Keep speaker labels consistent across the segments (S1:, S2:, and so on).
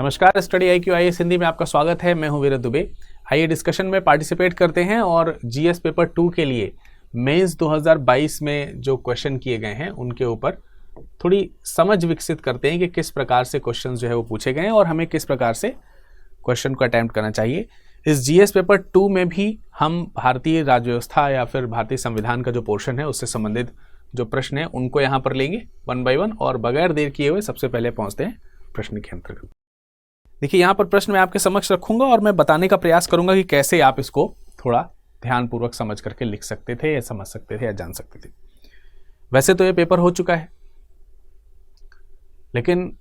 S1: नमस्कार, study IQ IAS Hindi में आपका स्वागत है। मैं हूं वीरत दुबे। आइए डिस्कशन में पार्टिसिपेट करते हैं और जीएस पेपर 2 के लिए मेंस 2022 में जो क्वेश्चन किए गए हैं उनके ऊपर थोड़ी समझ विकसित करते हैं कि किस प्रकार से क्वेश्चन जो है वो पूछे गए हैं और हमें किस प्रकार से क्वेश्चन को अटेम्प्ट करना चाहिए। इस जीएस पेपर 2 में भी हम भारतीय राज्य व्यवस्था या फिर भारतीय संविधान का जो पोर्शन है उससे संबंधित जो प्रश्न है उनको यहाँ पर लेंगे 1 बाय 1 और बगैर देर किए हुए सबसे पहले पहुँचते हैं प्रश्न के अंतर्गत। देखिए, यहाँ पर प्रश्न मैं आपके समक्ष रखूंगा और मैं बताने का प्रयास करूंगा कि कैसे आप इसको थोड़ा ध्यानपूर्वक समझ करके लिख सकते थे या समझ सकते थे या जान सकते थे। वैसे तो ये पेपर हो चुका है, लेकिन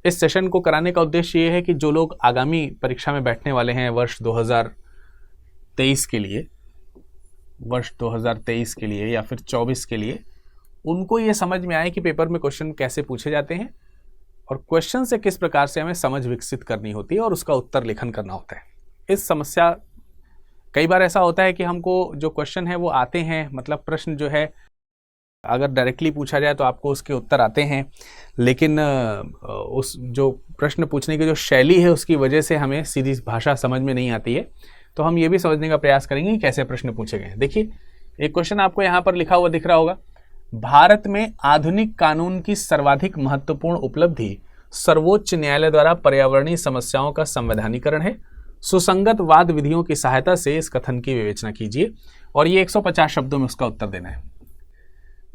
S1: इस सेशन को कराने का उद्देश्य ये है कि जो लोग आगामी परीक्षा में बैठने वाले हैं वर्ष 2023 के लिए, या फिर 24 के लिए, उनको ये समझ में आए कि पेपर में क्वेश्चन कैसे पूछे जाते हैं और क्वेश्चन से किस प्रकार से हमें समझ विकसित करनी होती है और उसका उत्तर लेखन करना होता है। इस समस्या कई बार ऐसा होता है कि हमको जो क्वेश्चन है वो आते हैं, मतलब प्रश्न जो है अगर डायरेक्टली पूछा जाए तो आपको उसके उत्तर आते हैं, लेकिन उस जो प्रश्न पूछने की जो शैली है उसकी वजह से हमें सीधी भाषा समझ में नहीं आती है। तो हम ये भी समझने का प्रयास करेंगे कि कैसे प्रश्न पूछे गए हैं। देखिए, एक क्वेश्चन आपको यहाँ पर लिखा हुआ दिख रहा होगा, भारत में आधुनिक कानून की सर्वाधिक महत्वपूर्ण उपलब्धि सर्वोच्च न्यायालय द्वारा पर्यावरणीय समस्याओं का संवैधानिकरण है। सुसंगत वाद विधियों की सहायता से इस कथन की विवेचना कीजिए। और ये 150 शब्दों में उसका उत्तर देना है।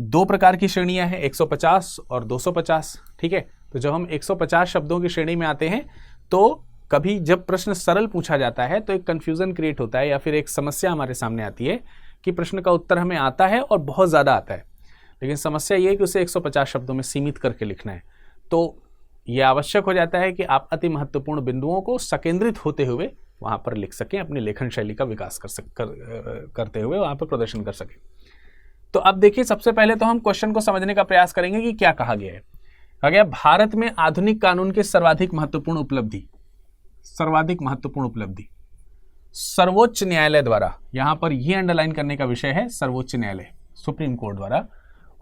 S1: 2 प्रकार की श्रेणियां हैं, 150 और 250। ठीक है, तो जब हम 150 शब्दों की श्रेणी में आते हैं तो कभी जब प्रश्न सरल पूछा जाता है तो एक कंफ्यूजन क्रिएट होता है या फिर एक समस्या हमारे सामने आती है कि प्रश्न का उत्तर हमें आता है और बहुत ज़्यादा आता है, लेकिन समस्या ये है कि उसे 150 शब्दों में सीमित करके लिखना है। तो यह आवश्यक हो जाता है कि आप अति महत्वपूर्ण बिंदुओं को संकेंद्रित होते हुए वहाँ पर लिख सकें, अपनी लेखन शैली का विकास करते हुए वहाँ पर प्रदर्शन कर सकें। तो अब देखिए, सबसे पहले तो हम क्वेश्चन को समझने का प्रयास करेंगे कि क्या कहा गया है। कहा गया भारत में आधुनिक कानून की सर्वाधिक महत्वपूर्ण उपलब्धि सर्वोच्च न्यायालय द्वारा, यहां पर यह अंडरलाइन करने का विषय है, सर्वोच्च न्यायालय सुप्रीम कोर्ट द्वारा,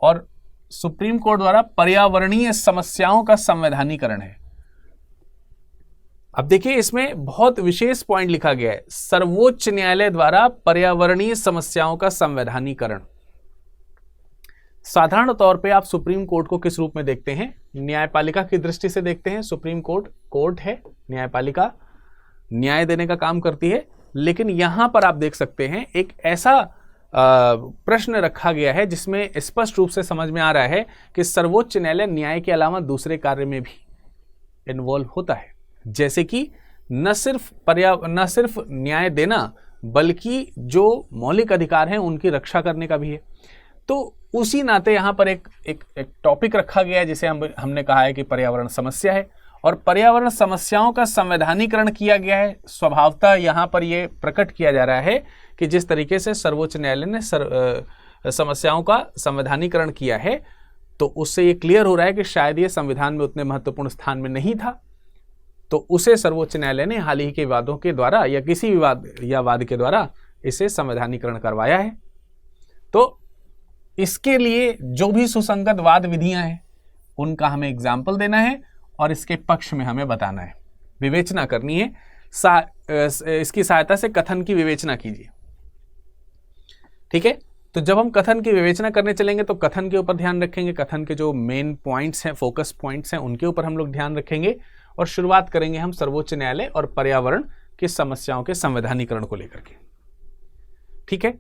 S1: और सुप्रीम कोर्ट द्वारा पर्यावरणीय समस्याओं का संवैधानिकरण है। अब देखिए, इसमें बहुत विशेष पॉइंट लिखा गया है, सर्वोच्च न्यायालय द्वारा पर्यावरणीय समस्याओं का संवैधानिकरण। साधारण तौर पे आप सुप्रीम कोर्ट को किस रूप में देखते हैं? न्यायपालिका की दृष्टि से देखते हैं। सुप्रीम कोर्ट है, न्यायपालिका न्याय देने का काम करती है, लेकिन यहां पर आप देख सकते हैं एक ऐसा प्रश्न रखा गया है जिसमें स्पष्ट रूप से समझ में आ रहा है कि सर्वोच्च न्यायालय न्याय के अलावा दूसरे कार्य में भी इन्वॉल्व होता है, जैसे कि न सिर्फ न्याय देना बल्कि जो मौलिक अधिकार हैं उनकी रक्षा करने का भी है। तो उसी नाते यहाँ पर एक टॉपिक रखा गया है जिसे हमने कहा है कि पर्यावरण समस्या है, और पर्यावरण समस्याओं का संवैधानिकरण किया गया है। स्वभावतः यहाँ पर यह प्रकट किया जा रहा है कि जिस तरीके से सर्वोच्च न्यायालय ने समस्याओं का संवैधानिकरण किया है, तो उससे ये क्लियर हो रहा है कि शायद ये संविधान में उतने महत्वपूर्ण स्थान में नहीं था, तो उसे सर्वोच्च न्यायालय ने हाल ही के वादों के द्वारा या किसी विवाद या वाद के द्वारा इसे संवैधानिकरण करवाया है। तो इसके लिए जो भी सुसंगत वाद विधियां हैं उनका हमें एग्जाम्पल देना है और इसके पक्ष में हमें बताना है, विवेचना करनी है। इसकी सहायता से कथन की विवेचना कीजिए। ठीक है, तो जब हम कथन की विवेचना करने चलेंगे तो कथन के ऊपर ध्यान रखेंगे, कथन के जो मेन पॉइंट्स हैं, फोकस पॉइंट्स हैं, उनके ऊपर हम लोग ध्यान रखेंगे और शुरुआत करेंगे हम सर्वोच्च न्यायालय और पर्यावरण की समस्याओं के संवैधानिकरण को लेकर के। ठीक है,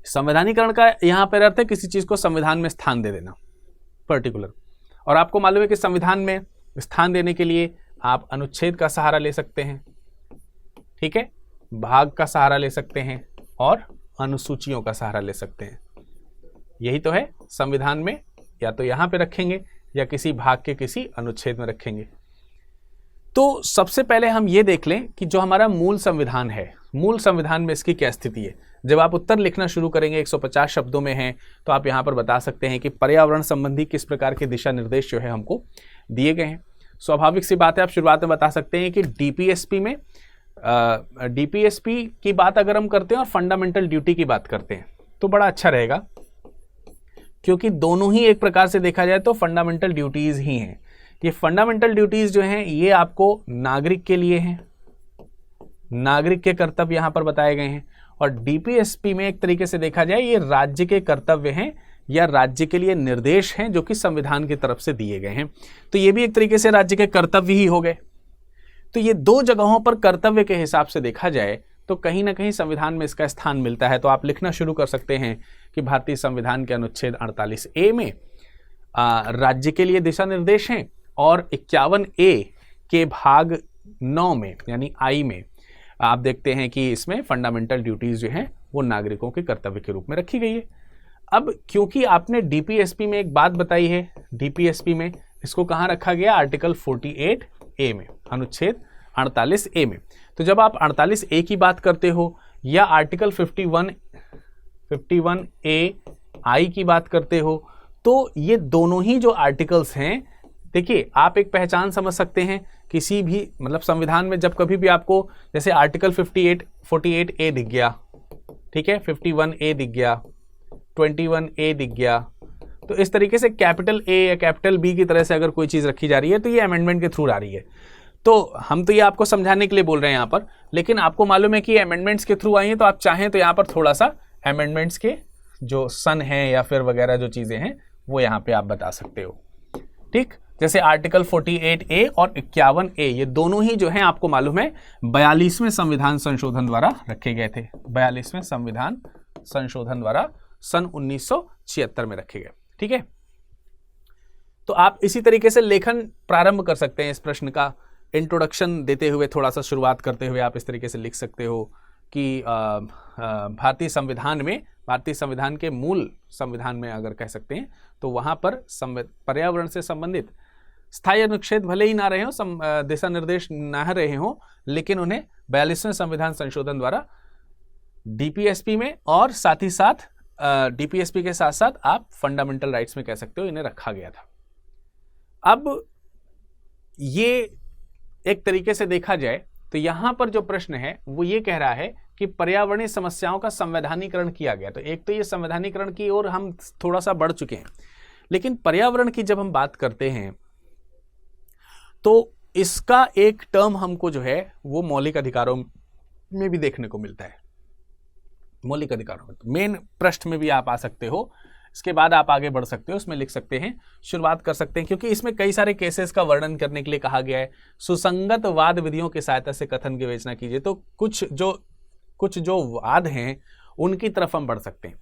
S1: संवैधानिकरण का यहां पर अर्थ है किसी चीज को संविधान में स्थान दे देना पर्टिकुलर, और आपको मालूम है कि संविधान में स्थान देने के लिए आप अनुच्छेद का सहारा ले सकते हैं, ठीक है, भाग का सहारा ले सकते हैं और अनुसूचियों का सहारा ले सकते हैं। यही तो है संविधान में, या तो यहां पे रखेंगे या किसी भाग के किसी अनुच्छेद में रखेंगे। तो सबसे पहले हम ये देख लें कि जो हमारा मूल संविधान है, मूल संविधान में इसकी क्या स्थिति है। जब आप उत्तर लिखना शुरू करेंगे 150 शब्दों में हैं, तो आप यहाँ पर बता सकते हैं कि पर्यावरण संबंधी किस प्रकार के दिशा निर्देश जो है हमको दिए गए हैं। स्वाभाविक सी बात है, आप शुरुआत में बता सकते हैं कि डीपीएसपी की बात अगर हम करते हैं और फंडामेंटल ड्यूटी की बात करते हैं तो बड़ा अच्छा रहेगा, क्योंकि दोनों ही एक प्रकार से देखा जाए तो फंडामेंटल ड्यूटीज ही हैं। ये फंडामेंटल ड्यूटीज जो हैं ये आपको नागरिक के लिए हैं, नागरिक के कर्तव्य यहां पर बताए गए हैं। और डीपीएसपी में एक तरीके से देखा जाए ये राज्य के कर्तव्य हैं या राज्य के लिए निर्देश हैं जो कि संविधान की तरफ से दिए गए हैं। तो ये भी एक तरीके से राज्य के कर्तव्य ही हो गए। तो ये दो जगहों पर कर्तव्य के हिसाब से देखा जाए तो कहीं ना कहीं संविधान में इसका स्थान मिलता है। तो आप लिखना शुरू कर सकते हैं कि भारतीय संविधान के अनुच्छेद 48A में राज्य के लिए दिशा निर्देश हैं और 51A के भाग 9 में यानी I में आप देखते हैं कि इसमें फंडामेंटल ड्यूटीज जो हैं वो नागरिकों के कर्तव्य के रूप में रखी गई है। अब क्योंकि आपने डीपीएसपी में एक बात बताई है, डीपीएसपी में इसको कहाँ रखा गया, आर्टिकल 48A में, अनुच्छेद 48A में। तो जब आप 48A की बात करते हो या आर्टिकल 51A की बात करते हो तो ये दोनों ही जो आर्टिकल्स हैं, देखिए आप एक पहचान समझ सकते हैं किसी भी मतलब संविधान में जब कभी भी आपको जैसे आर्टिकल 48A दिख गया, ठीक है, 51A दिख गया, 21A दिख गया, तो इस तरीके से कैपिटल A या कैपिटल B की तरह से अगर कोई चीज़ रखी जा रही है तो ये अमेंडमेंट के थ्रू आ रही है। तो हम तो ये आपको समझाने के लिए बोल रहे हैं यहाँ पर, लेकिन आपको मालूम है कि अमेंडमेंट्स के थ्रू आई है, तो आप चाहें तो यहाँ पर थोड़ा सा अमेंडमेंट्स के जो सन है या फिर वगैरह जो चीज़ें हैं वो यहाँ पे आप बता सकते हो। ठीक, जैसे आर्टिकल 48A और 51A ये दोनों ही जो हैं आपको मालूम है 42वें संविधान संशोधन द्वारा रखे गए थे, 42वें संविधान संशोधन द्वारा सन 1976 में रखे गए। ठीक है, तो आप इसी तरीके से लेखन प्रारंभ कर सकते हैं। इस प्रश्न का इंट्रोडक्शन देते हुए थोड़ा सा शुरुआत करते हुए आप इस तरीके से लिख सकते हो कि भारतीय संविधान के मूल संविधान में अगर कह सकते हैं तो वहां पर पर्यावरण से संबंधित स्थायी अनुच्छेद भले ही ना रहे हो, दिशा निर्देश ना रहे हो, लेकिन उन्हें 42वें संविधान संशोधन द्वारा डीपीएसपी में और साथ ही साथ डीपीएसपी के साथ साथ आप फंडामेंटल राइट्स में कह सकते हो इन्हें रखा गया था। अब ये एक तरीके से देखा जाए तो यहां पर जो प्रश्न है वो ये कह रहा है कि पर्यावरणीय समस्याओं का संवैधानिकरण किया गया। तो एक तो ये संवैधानिकरण की ओर हम थोड़ा सा बढ़ चुके हैं, लेकिन पर्यावरण की जब हम बात करते हैं तो इसका एक टर्म हमको जो है वो मौलिक अधिकारों में भी देखने को मिलता है। मौलिक अधिकारों में मेन पृष्ठ में भी आप आ सकते हो, इसके बाद आप आगे बढ़ सकते हो, उसमें लिख सकते हैं, शुरुआत कर सकते हैं, क्योंकि इसमें कई सारे केसेस का वर्णन करने के लिए कहा गया है। सुसंगत वाद विधियों की सहायता से कथन की विवेचना कीजिए। तो कुछ जो वाद हैं उनकी तरफ हम बढ़ सकते हैं।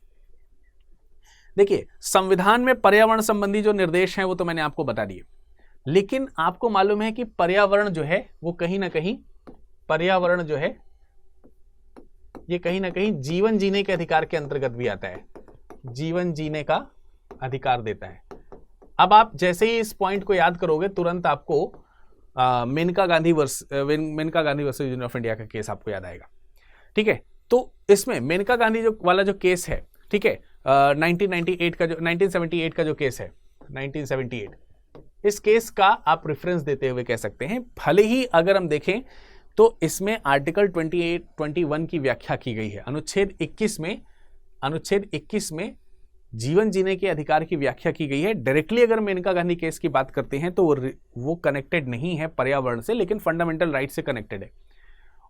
S1: देखिए, संविधान में पर्यावरण संबंधी जो निर्देश हैं वो तो मैंने आपको बता दिए, लेकिन आपको मालूम है कि पर्यावरण जो है वो कहीं ना कहीं पर्यावरण जो है ये कहीं ना कहीं जीवन जीने के अधिकार के अंतर्गत भी आता है, जीवन जीने का अधिकार देता है। अब आप जैसे ही इस पॉइंट को याद करोगे तुरंत आपको Menaka Gandhi versus union of India का केस आपको याद आएगा। ठीक है, तो इसमें मेनका गांधी वाला जो केस है, ठीक है, 1978 का जो केस है, 1978, इस केस का आप रेफरेंस देते हुए कह सकते हैं। भले ही अगर हम देखें तो इसमें आर्टिकल 21 की व्याख्या की गई है। अनुच्छेद 21 में जीवन जीने के अधिकार की व्याख्या की गई है। डायरेक्टली अगर मेनका गांधी केस की बात करते हैं तो वो कनेक्टेड नहीं है पर्यावरण से, लेकिन फंडामेंटल राइट से कनेक्टेड है।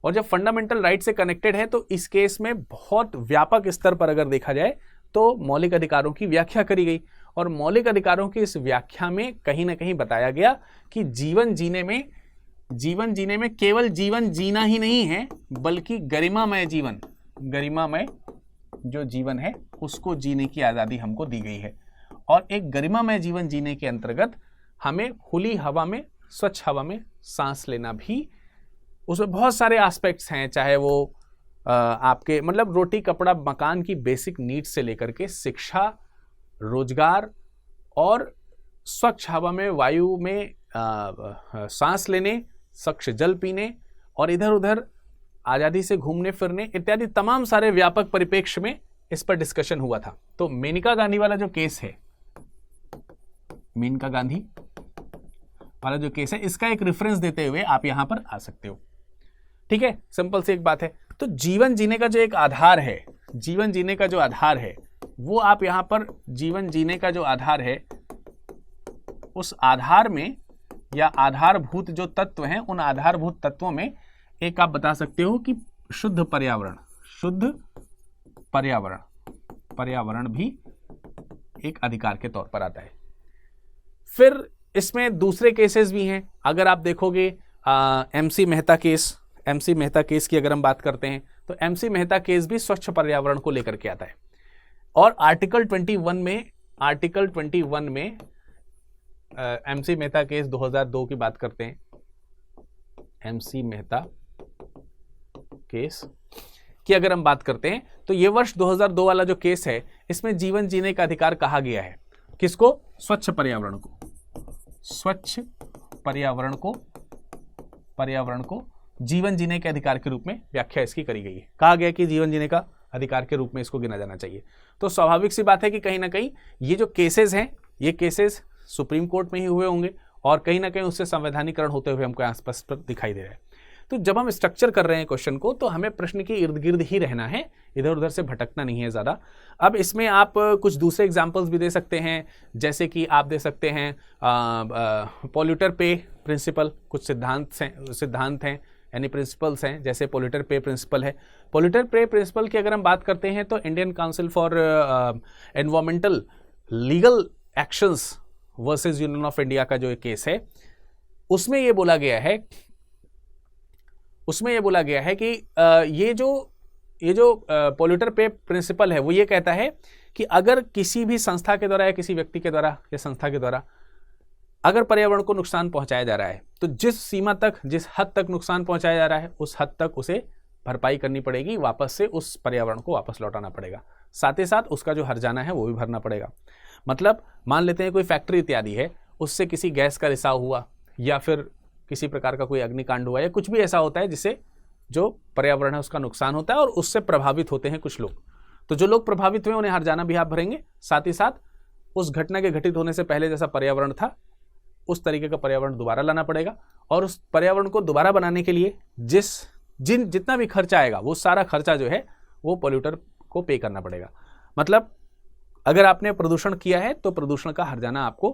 S1: और जब फंडामेंटल राइट से कनेक्टेड है तो इस केस में बहुत व्यापक स्तर पर अगर देखा जाए तो मौलिक अधिकारों की व्याख्या करी गई, और मौलिक अधिकारों की इस व्याख्या में कहीं ना कहीं बताया गया कि जीवन जीने में केवल जीवन जीना ही नहीं है, बल्कि गरिमामय जो जीवन है उसको जीने की आज़ादी हमको दी गई है। और एक गरिमामय जीवन जीने के अंतर्गत हमें खुली हवा में, स्वच्छ हवा में सांस लेना भी, उसमें बहुत सारे एस्पेक्ट्स हैं, चाहे वो आपके मतलब रोटी कपड़ा मकान की बेसिक नीड्स से लेकर के शिक्षा, रोजगार और स्वच्छ हवा में, वायु में सांस लेने, स्वच्छ जल पीने और इधर उधर आज़ादी से घूमने फिरने इत्यादि तमाम सारे व्यापक परिप्रेक्ष्य में इस पर डिस्कशन हुआ था। तो मेनका गांधी वाला जो केस है, मेनका गांधी वाला जो केस है, इसका एक रेफरेंस देते हुए आप यहां पर आ सकते हो। ठीक है, सिंपल सी एक बात है। तो जीवन जीने का जो एक आधार है, जीवन जीने का जो आधार है वो आप यहां पर जीवन जीने का जो आधार है उस आधार में या आधारभूत जो तत्व हैं, उन आधारभूत तत्वों में एक आप बता सकते हो कि शुद्ध पर्यावरण, शुद्ध पर्यावरण, पर्यावरण भी एक अधिकार के तौर पर आता है। फिर इसमें दूसरे केसेस भी हैं। अगर आप देखोगे MC Mehta case, MC Mehta case की अगर हम बात करते हैं तो एमसी मेहता केस भी स्वच्छ पर्यावरण को लेकर के आता है। और आर्टिकल 21 में, आर्टिकल 21 में एमसी मेहता केस 2002 की बात करते हैं, एमसी मेहता केस की अगर हम बात करते हैं तो ये वर्ष 2002 वाला जो केस है, इसमें जीवन जीने का अधिकार कहा गया है। किसको? स्वच्छ पर्यावरण को, स्वच्छ पर्यावरण को, पर्यावरण को जीवन जीने के अधिकार के रूप में व्याख्या इसकी करी गई है। कहा गया कि जीवन जीने का अधिकार के रूप में इसको गिना जाना चाहिए। तो स्वाभाविक सी बात है कि कहीं ना कहीं ये जो केसेस हैं, ये केसेस सुप्रीम कोर्ट में ही हुए होंगे और कहीं ना कहीं उससे संवैधानिकरण होते हुए हमको यहाँ स्पष्ट दिखाई दे रहा है। तो जब हम स्ट्रक्चर कर रहे हैं क्वेश्चन को, तो हमें प्रश्न के इर्द गिर्द ही रहना है, इधर उधर से भटकना नहीं है ज़्यादा। अब इसमें आप कुछ दूसरे एग्जाम्पल्स भी दे सकते हैं, जैसे कि आप दे सकते हैं पॉल्यूटर पे प्रिंसिपल, कुछ सिद्धांत हैं यानी प्रिंसिपल्स हैं, जैसे पॉल्यूटर पे प्रिंसिपल है। पॉल्यूटर पे प्रिंसिपल की अगर हम बात करते हैं तो Indian council for environmental legal actions versus union of India का जो एक केस है, उसमें ये बोला गया है, उसमें ये बोला गया है कि ये जो पॉल्यूटर पे प्रिंसिपल है, वो ये कहता है कि अगर किसी भी संस्था के द्वारा या किसी व्यक्ति के द्वारा या संस्था के द्वारा अगर पर्यावरण को नुकसान पहुंचाया जा रहा है, तो जिस सीमा तक, जिस हद तक नुकसान पहुंचाया जा रहा है, उस हद तक उसे भरपाई करनी पड़ेगी, वापस से उस पर्यावरण को वापस लौटाना पड़ेगा। साथ ही साथ उसका जो हर्जाना है वो भी भरना पड़ेगा। मतलब मान लेते हैं कोई फैक्ट्री इत्यादि है, उससे किसी गैस का रिसाव हुआ या फिर किसी प्रकार का कोई अग्निकांड हुआ या कुछ भी ऐसा होता है जिससे जो पर्यावरण है उसका नुकसान होता है और उससे प्रभावित होते हैं कुछ लोग। तो जो लोग प्रभावित हुए उन्हें हर्जाना भी आप भरेंगे, साथ ही साथ उस घटना के घटित होने से पहले जैसा पर्यावरण था उस तरीके का पर्यावरण दोबारा लाना पड़ेगा। और उस पर्यावरण को दोबारा बनाने के लिए जितना भी खर्चा आएगा, वो सारा खर्चा जो है वो पॉल्यूटर को पे करना पड़ेगा। मतलब अगर आपने प्रदूषण किया है तो प्रदूषण का हर्जाना आपको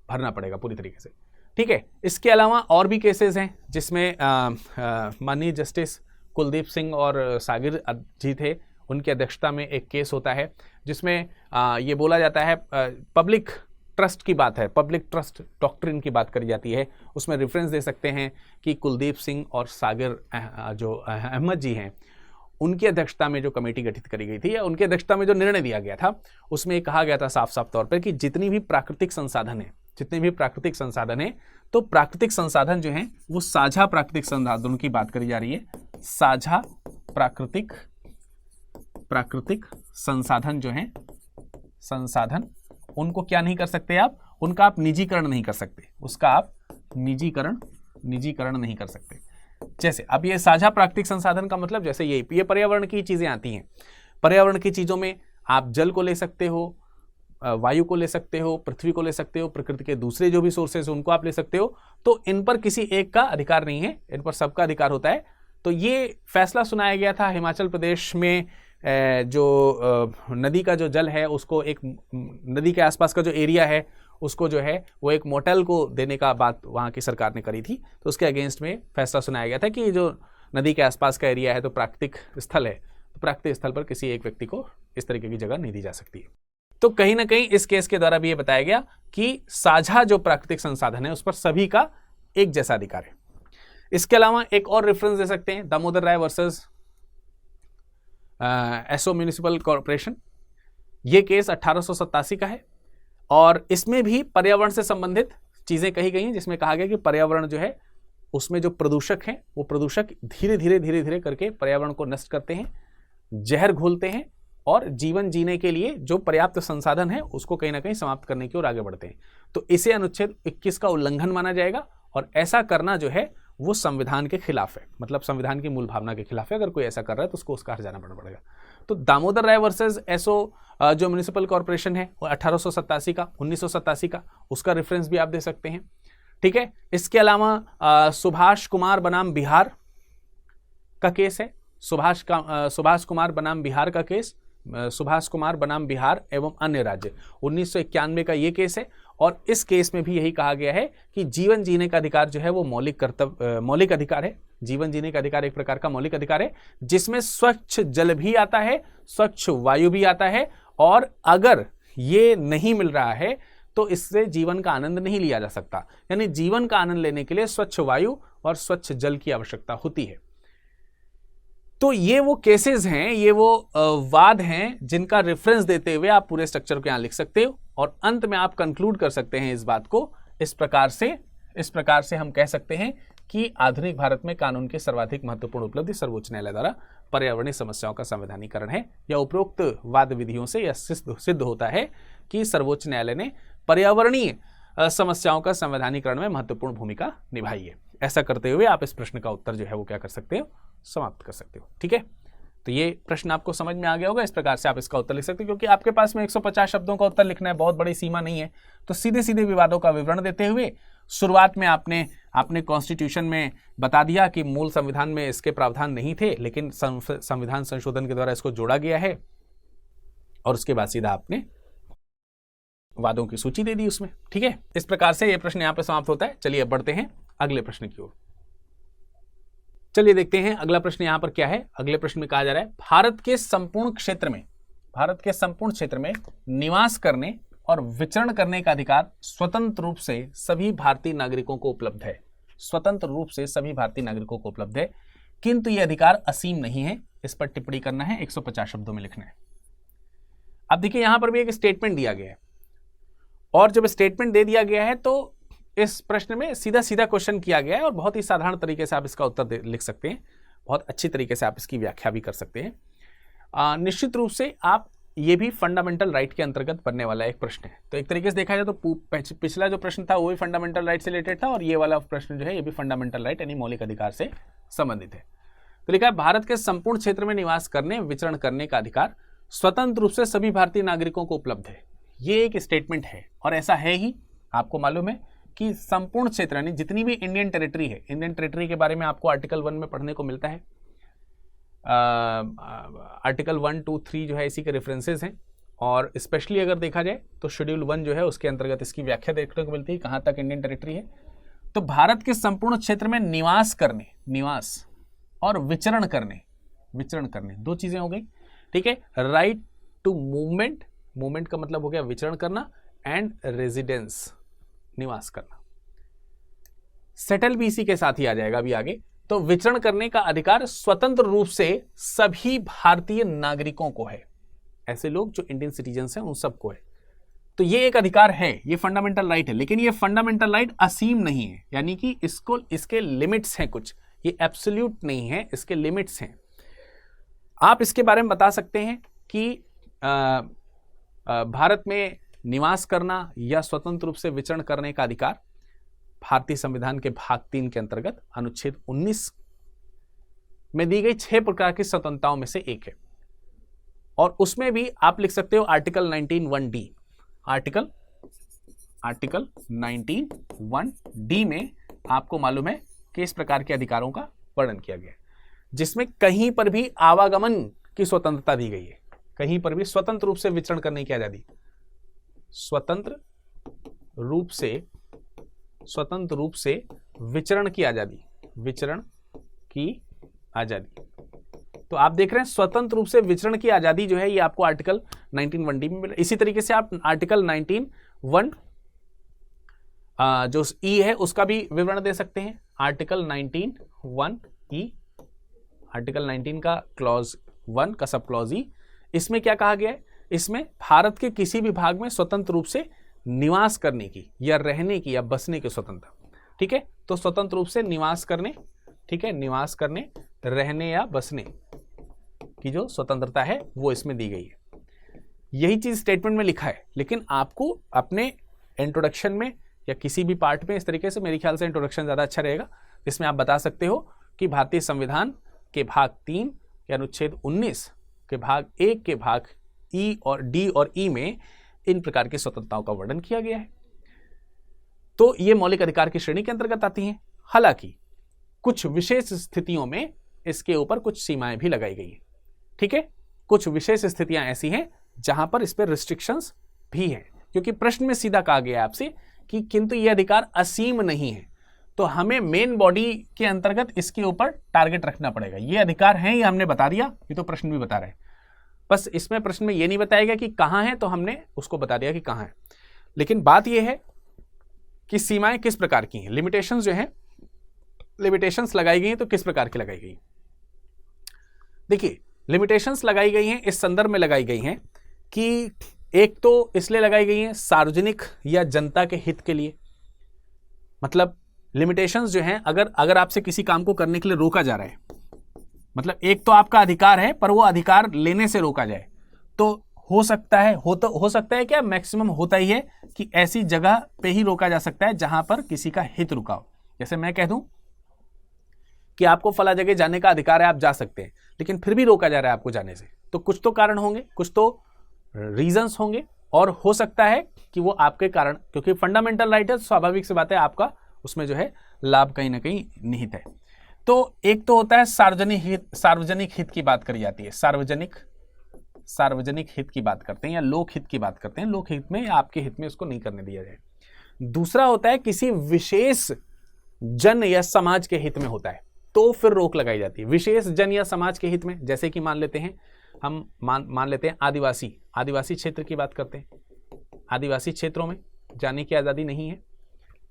S1: भरना पड़ेगा पूरी तरीके से, ठीक है। इसके अलावा और भी केसेस हैं जिसमें माननीय जस्टिस कुलदीप सिंह और सागिर जी थे, उनकी अध्यक्षता में एक केस होता है जिसमें ये बोला जाता है, पब्लिक ट्रस्ट की बात है, पब्लिक ट्रस्ट डॉक्ट्रिन की बात करी जाती है। उसमें रेफरेंस दे सकते हैं कि कुलदीप सिंह और सागिर जो अहमद जी हैं, उनकी अध्यक्षता में जो कमेटी गठित करी गई थी या उनकी अध्यक्षता में जो निर्णय दिया गया था, उसमें कहा गया था साफ साफ तौर पर कि जितनी भी प्राकृतिक संसाधन है, जितने भी प्राकृतिक संसाधन है, तो प्राकृतिक संसाधन जो हैं वो साझा प्राकृतिक संसाधनों की बात करी जा रही है। साझा प्राकृतिक संसाधन जो हैं, संसाधन, उनको क्या नहीं कर सकते आप, उनका आप निजीकरण नहीं कर सकते, उसका आप निजीकरण नहीं कर सकते। जैसे अब ये साझा प्राकृतिक संसाधन का मतलब जैसे ये पर्यावरण की चीजें आती हैं। पर्यावरण की चीजों में आप जल को ले सकते हो, वायु को ले सकते हो, पृथ्वी को ले सकते हो, प्रकृति के दूसरे जो भी सोर्सेज उनको आप ले सकते हो। तो इन पर किसी एक का अधिकार नहीं है, इन पर सबका अधिकार होता है। तो ये फैसला सुनाया गया था हिमाचल प्रदेश में, जो नदी का जो जल है उसको, एक नदी के आसपास का जो एरिया है उसको जो है वो एक मोटेल को देने का बात वहाँ की सरकार ने करी थी। तो उसके अगेंस्ट में फैसला सुनाया गया था कि जो नदी के आसपास का एरिया है तो प्राकृतिक स्थल है, तो प्राकृतिक स्थल पर किसी एक व्यक्ति को इस तरीके की जगह नहीं दी जा सकती है। तो कहीं ना कहीं इस केस के द्वारा भी ये बताया गया कि साझा जो प्राकृतिक संसाधन है उस पर सभी का एक जैसा अधिकार है। इसके अलावा एक और रेफरेंस दे सकते हैं, दामोदर राय वर्सेस एसओ म्यूनिसिपल कॉर्पोरेशन। ये केस 1887 का है और इसमें भी पर्यावरण से संबंधित चीजें कही गई हैं, जिसमें कहा गया कि पर्यावरण जो है उसमें जो प्रदूषक हैं वो प्रदूषक धीरे धीरे करके पर्यावरण को नष्ट करते हैं, जहर घोलते हैं और जीवन जीने के लिए जो पर्याप्त संसाधन है उसको कहीं ना कहीं समाप्त करने की ओर आगे बढ़ते हैं। तो इसे अनुच्छेद 21 का उल्लंघन माना जाएगा और ऐसा करना जो है वो संविधान के खिलाफ है, मतलब संविधान की मूल भावना के खिलाफ है। अगर कोई ऐसा कर रहा है तो उसको उसका हर्जाना भरना पड़ेगा। तो दामोदर राय वर्सेस एसओ जो म्युनिसिपल कॉर्पोरेशन है वो 1887 का, 1987 का, उसका रेफरेंस भी आप दे सकते हैं, ठीक है। इसके अलावा सुभाष कुमार बनाम बिहार का केस है, सुभाष कुमार बनाम बिहार का केस, सुभाष कुमार बनाम बिहार एवं अन्य राज्य, 1991 का ये केस है। और इस केस में भी यही कहा गया है कि जीवन जीने का अधिकार जो है वो मौलिक अधिकार है। जीवन जीने का अधिकार एक प्रकार का मौलिक अधिकार है जिसमें स्वच्छ जल भी आता है, स्वच्छ वायु भी आता है, और अगर ये नहीं मिल रहा है तो इससे जीवन का आनंद नहीं लिया जा सकता। यानी जीवन का आनंद लेने के लिए स्वच्छ वायु और स्वच्छ जल की आवश्यकता होती है। तो ये वो केसेस हैं, ये वो वाद हैं जिनका रेफरेंस देते हुए आप पूरे स्ट्रक्चर को यहां लिख सकते हो और अंत में आप कंक्लूड कर सकते हैं इस बात को इस प्रकार से हम कह सकते हैं कि आधुनिक भारत में कानून की सर्वाधिक महत्वपूर्ण उपलब्धि सर्वोच्च न्यायालय द्वारा पर्यावरणीय समस्याओं का संवैधानिकरण है। या उपरोक्त वाद विधियों से यह सिद्ध होता है कि सर्वोच्च न्यायालय ने पर्यावरणीय समस्याओं का संवैधानिकरण में महत्वपूर्ण भूमिका निभाई है। ऐसा करते हुए आप इस प्रश्न का उत्तर जो है वो क्या कर सकते हो, समाप्त कर सकते हो। ठीक है, तो ये प्रश्न आपको समझ में आ गया होगा। इस प्रकार से आप इसका उत्तर लिख सकते हो, क्योंकि आपके पास में 150 शब्दों का उत्तर लिखना है, बहुत बड़ी सीमा नहीं है। तो सीधे सीधे विवादों का विवरण देते हुए शुरुआत में आपने कॉन्स्टिट्यूशन में बता दिया कि मूल संविधान में इसके प्रावधान नहीं थे, लेकिन संविधान संशोधन के द्वारा इसको जोड़ा गया है, और उसके बाद सीधा आपने वादों की सूची दे दी उसमें। ठीक है, इस प्रकार से यह प्रश्न यहां पर समाप्त होता है। चलिए अब बढ़ते हैं अगले प्रश्न की ओर। चलिए देखते हैं अगला प्रश्न यहां पर क्या है। अगले प्रश्न में कहा जा रहा है भारत के संपूर्ण क्षेत्र में निवास करने और विचरण करने का अधिकार स्वतंत्र रूप से सभी भारतीय नागरिकों को उपलब्ध है। स्वतंत्र रूप से सभी भारतीय नागरिकों को उपलब्ध है, किंतु यह अधिकार असीम नहीं है। इस पर टिप्पणी करना है, 150 शब्दों में लिखना है। अब देखिए यहां पर भी एक स्टेटमेंट दिया गया है, और जब स्टेटमेंट दे दिया गया है तो इस प्रश्न में सीधा सीधा क्वेश्चन किया गया है, और बहुत ही साधारण तरीके से आप इसका उत्तर लिख सकते हैं। बहुत अच्छी तरीके से आप इसकी व्याख्या भी कर सकते हैं। निश्चित रूप से आप ये भी फंडामेंटल राइट के अंतर्गत बनने वाला एक प्रश्न है। तो एक तरीके से देखा जाए तो पिछला जो प्रश्न था वो भी फंडामेंटल राइट से रिलेटेड था, और ये वाला प्रश्न जो है ये भी फंडामेंटल राइट यानी मौलिक अधिकार से संबंधित है। तो लिखा है भारत के संपूर्ण क्षेत्र में निवास करने विचरण करने का अधिकार स्वतंत्र रूप से सभी भारतीय नागरिकों को उपलब्ध है। ये एक स्टेटमेंट है, और ऐसा है ही। आपको मालूम है कि संपूर्ण क्षेत्र यानी जितनी भी इंडियन टेरिटरी है, इंडियन टेरिटरी के बारे में आपको आर्टिकल 1 में पढ़ने को मिलता है। आर्टिकल 1, 2, 3 जो है इसी के रेफरेंसेस हैं, और स्पेशली अगर देखा जाए तो शेड्यूल 1 जो है उसके अंतर्गत इसकी व्याख्या देखने को मिलती है कहां तक इंडियन टेरिटरी है। तो भारत के संपूर्ण क्षेत्र में निवास और विचरण करने दो चीजें हो गई। ठीक है, राइट टू मूवमेंट का मतलब हो गया विचरण करना, एंड रेजिडेंस निवास करना। सेटल भी इसी के साथ ही आ जाएगा अभी आगे। तो विचरण करने का अधिकार स्वतंत्र रूप से सभी भारतीय नागरिकों को है। ऐसे लोग जो इंडियन सिटीजन्स हैं उन सबको है। तो ये एक अधिकार है, ये फंडामेंटल राइट है, लेकिन ये फंडामेंटल राइट असीम नहीं है, यानी कि इसके लिमिट्स हैं कुछ। ये एब्सोल्यूट नहीं है, इसके लिमिट्स हैं। आप इसके बारे में बता सकते हैं कि भारत में निवास करना या स्वतंत्र रूप से विचरण करने का अधिकार भारतीय संविधान के भाग 3 के अंतर्गत अनुच्छेद 19 में दी गई 6 प्रकार की स्वतंत्रताओं में से एक है। और उसमें भी आप लिख सकते हो आर्टिकल 19(1)(d). आर्टिकल 19(1)(d) में आपको मालूम है कि इस प्रकार के अधिकारों का वर्णन किया गया है, जिसमें कहीं पर भी आवागमन की स्वतंत्रता दी गई है, कहीं पर भी स्वतंत्र रूप से विचरण करने की आजादी, स्वतंत्र रूप से विचरण की आजादी। तो आप देख रहे हैं स्वतंत्र रूप से विचरण की आजादी जो है ये आपको आर्टिकल 19(1)(d) में मिला। इसी तरीके से आप आर्टिकल 19(1) जो ई है उसका भी विवरण दे सकते हैं। आर्टिकल 19(1)(e), आर्टिकल 19 का क्लॉज 1 का सब क्लॉज ई, इसमें क्या कहा गया है? इसमें भारत के किसी भी भाग में स्वतंत्र रूप से निवास करने की या रहने की या बसने की स्वतंत्रता। ठीक है, तो स्वतंत्र रूप से निवास करने, ठीक है, निवास करने, रहने या बसने की जो स्वतंत्रता है वो इसमें दी गई है। यही चीज स्टेटमेंट में लिखा है, लेकिन आपको अपने इंट्रोडक्शन में या किसी भी पार्ट में इस तरीके से, मेरे ख्याल से इंट्रोडक्शन ज्यादा अच्छा रहेगा, इसमें आप बता सकते हो कि भारतीय संविधान के भाग 3 के अनुच्छेद 19 के भाग 1 के भाग ई और डी और ई में इन प्रकार की स्वतंत्रताओं का वर्णन किया गया है। तो ये मौलिक अधिकार की श्रेणी के अंतर्गत आती हैं। हालांकि कुछ विशेष स्थितियों में इसके ऊपर कुछ सीमाएं भी लगाई गई हैं। ठीक है, कुछ विशेष स्थितियां ऐसी हैं जहां पर इस पर रिस्ट्रिक्शंस भी हैं, क्योंकि प्रश्न में सीधा कहा गया आपसे कि किंतु यह अधिकार असीम नहीं है, तो हमें मेन बॉडी के अंतर्गत इसके ऊपर टारगेट रखना पड़ेगा। ये अधिकार है, ये हमने बता दिया, ये तो प्रश्न भी बता रहे हैं। बस इसमें प्रश्न में ये नहीं बताया गया कि कहां है, तो हमने उसको बता दिया कि कहां है। लेकिन बात यह है कि सीमाएं किस प्रकार की हैं, लिमिटेशंस जो हैं, लिमिटेशंस लगाई गई हैं तो किस प्रकार की लगाई गई। देखिए, लिमिटेशंस लगाई गई हैं इस संदर्भ में लगाई गई हैं कि एक तो इसलिए लगाई गई हैं सार्वजनिक या जनता के हित के लिए। मतलब लिमिटेशंस जो हैं, अगर आपसे किसी काम को करने के लिए रोका जा रहा है, मतलब एक तो आपका अधिकार है पर वो अधिकार लेने से रोका जाए, तो हो सकता है क्या, मैक्सिमम होता ही है कि ऐसी जगह पे ही रोका जा सकता है जहां पर किसी का हित रुका हो। जैसे मैं कह दूं कि आपको फला जगह जाने का अधिकार है, आप जा सकते हैं, लेकिन फिर भी रोका जा रहा है आपको जाने से, तो कुछ तो कारण होंगे, कुछ तो रीजंस होंगे, और हो सकता है कि वो आपके कारण, क्योंकि फंडामेंटल राइट है, स्वाभाविक सी बात है आपका उसमें जो है लाभ कहीं ना कहीं निहित है। तो एक तो होता है सार्वजनिक हित की बात करी जाती है, सार्वजनिक हित की बात करते हैं या लोक हित की बात करते हैं, लोक हित में या आपके हित में उसको नहीं करने दिया जाए। दूसरा होता है किसी विशेष जन या समाज के हित में होता है, तो फिर रोक लगाई जाती है। विशेष जन या समाज के हित में, जैसे कि मान लेते हैं हम मान लेते हैं आदिवासी क्षेत्र की बात करते हैं। आदिवासी क्षेत्रों में जाने की आज़ादी नहीं है,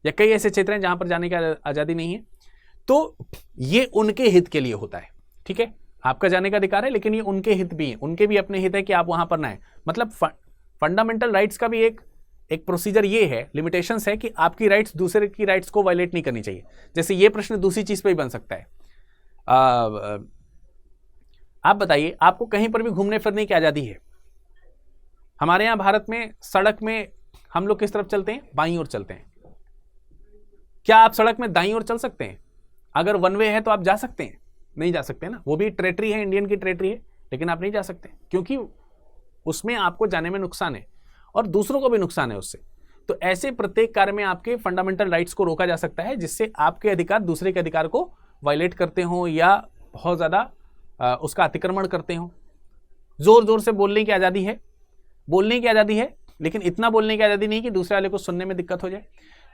S1: या कई ऐसे क्षेत्र हैं जहां पर जाने की आज़ादी नहीं है, तो ये उनके हित के लिए होता है। ठीक है, आपका जाने का अधिकार है, लेकिन ये उनके हित भी है, उनके भी अपने हित है कि आप वहां पर ना आए। मतलब फंडामेंटल राइट्स का भी एक प्रोसीजर ये है, लिमिटेशंस है कि आपकी राइट्स दूसरे की राइट्स को वायलेट नहीं करनी चाहिए। जैसे ये प्रश्न दूसरी चीज पे ही बन सकता है। आप बताइए, आपको कहीं पर भी घूमने फिरने की आजादी है। हमारे यहां भारत में सड़क में हम लोग किस तरफ चलते हैं, बाईं ओर चलते हैं। क्या आप सड़क में दाईं ओर चल सकते हैं? अगर वन वे है तो आप जा सकते हैं? नहीं जा सकते ना, वो भी टेरिटरी है, इंडियन की टेरिटरी है, लेकिन आप नहीं जा सकते क्योंकि उसमें आपको जाने में नुकसान है और दूसरों को भी नुकसान है उससे। तो ऐसे प्रत्येक कार्य में आपके फंडामेंटल राइट्स को रोका जा सकता है, जिससे आपके अधिकार दूसरे के अधिकार को वायलेट करते हो या बहुत ज्यादा उसका अतिक्रमण करते हो। जोर जोर से बोलने की आजादी है, लेकिन इतना बोलने की आजादी नहीं कि दूसरे वाले को सुनने में दिक्कत हो जाए।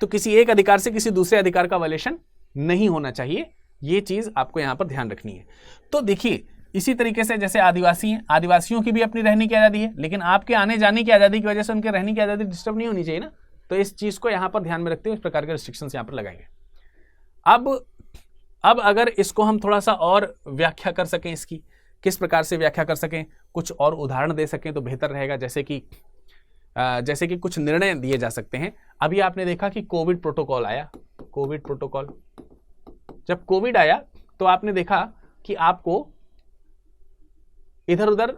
S1: तो किसी एक अधिकार से किसी दूसरे अधिकार का वायलेशन नहीं होना चाहिए, ये चीज आपको यहां पर ध्यान रखनी है। तो देखिए, इसी तरीके से जैसे आदिवासी हैं, आदिवासियों की भी अपनी रहने की आजादी है, लेकिन आपके आने जाने की आजादी की वजह से उनके रहने की आजादी डिस्टर्ब नहीं होनी चाहिए ना। तो इस चीज को यहां पर ध्यान में रखते हुए इस प्रकार के रिस्ट्रिक्शंस यहां पर लगाएंगे। अब अगर इसको हम थोड़ा सा और व्याख्या कर सकें, इसकी किस प्रकार से व्याख्या कर सकें, कुछ और उदाहरण दे सकें तो बेहतर रहेगा। जैसे कि कुछ निर्णय दिए जा सकते हैं। अभी आपने देखा कि कोविड प्रोटोकॉल आया, कोविड प्रोटोकॉल। जब कोविड आया तो आपने देखा कि आपको इधर उधर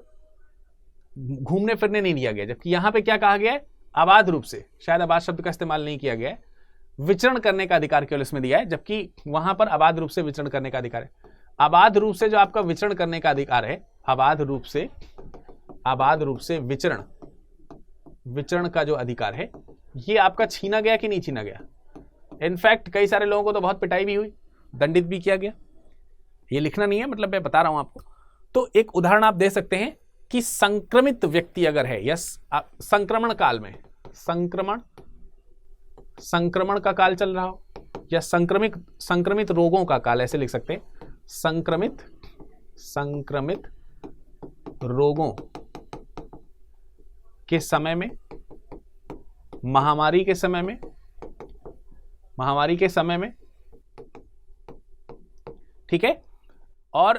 S1: घूमने फिरने नहीं दिया गया, जबकि यहां पे क्या कहा गया है, अबाध रूप से, शायद अबाध शब्द का इस्तेमाल नहीं किया गया है, विचरण करने का अधिकार केवल इसमें दिया है, जबकि वहां पर अबाध रूप से विचरण करने का अधिकार है। अबाध रूप से जो आपका विचरण करने का अधिकार है, अबाध रूप से विचरण का जो अधिकार है, ये आपका छीना गया कि नहीं छीना गया। इनफैक्ट कई सारे लोगों को तो बहुत पिटाई भी हुई, दंडित भी किया गया। ये लिखना नहीं है, मतलब मैं बता रहा हूं आपको। तो एक उदाहरण आप दे सकते हैं कि संक्रमित व्यक्ति अगर है, या संक्रमण काल में, संक्रमण का काल चल रहा हो, या संक्रमित रोगों का काल, ऐसे लिख सकते हैं, संक्रमित रोगों के समय में, महामारी के समय में, ठीक है। और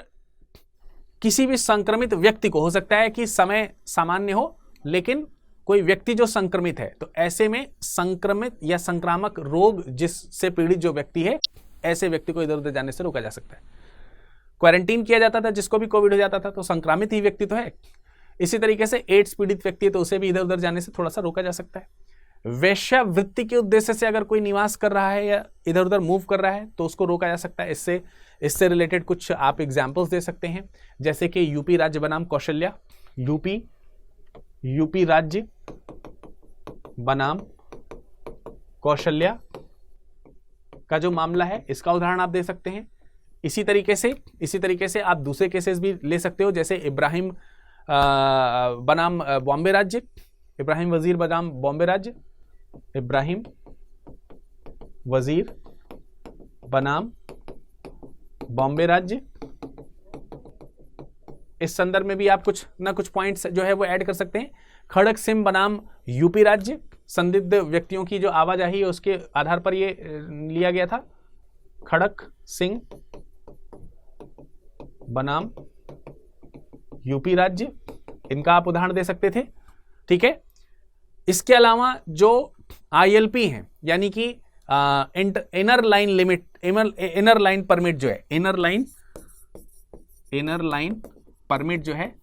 S1: किसी भी संक्रमित व्यक्ति को, हो सकता है कि समय सामान्य हो लेकिन कोई व्यक्ति जो संक्रमित है, तो ऐसे में संक्रमित या संक्रामक रोग जिससे पीड़ित जो व्यक्ति है, ऐसे व्यक्ति को इधर उधर जाने से रोका जा सकता है। क्वारंटीन किया जाता था, जिसको भी कोविड हो जाता था, तो संक्रामित ही व्यक्ति तो है। इसी तरीके से एड्स पीड़ित व्यक्ति है, तो उसे भी इधर उधर जाने से थोड़ा सा रोका जा सकता है। वेश्यावृत्ति के उद्देश्य से अगर कोई निवास कर रहा है या इधर उधर मूव कर रहा है, तो उसको रोका जा सकता है। इससे रिलेटेड कुछ आप एग्जाम्पल्स दे सकते हैं, जैसे कि यूपी राज्य बनाम कौशल्या, यूपी राज्य बनाम कौशल्या का जो मामला है, इसका उदाहरण आप दे सकते हैं। इसी तरीके से आप दूसरे केसेस भी ले सकते हो, जैसे इब्राहिम बनाम बॉम्बे राज्य, इब्राहिम वजीर बनाम बॉम्बे राज्य, इब्राहिम वजीर बनाम बॉम्बे राज्य। इस संदर्भ में भी आप कुछ ना कुछ पॉइंट्स जो है वो ऐड कर सकते हैं। खड़क सिंह बनाम यूपी राज्य, संदिग्ध व्यक्तियों की जो आवाजाही है उसके आधार पर ये लिया गया था। खड़क सिंह बनाम यूपी राज्य, इनका आप उदाहरण दे सकते थे। ठीक है, इसके अलावा जो ILP है यानी कि inner line limit, inner line permit जो है, इनर लाइन परमिट जो है,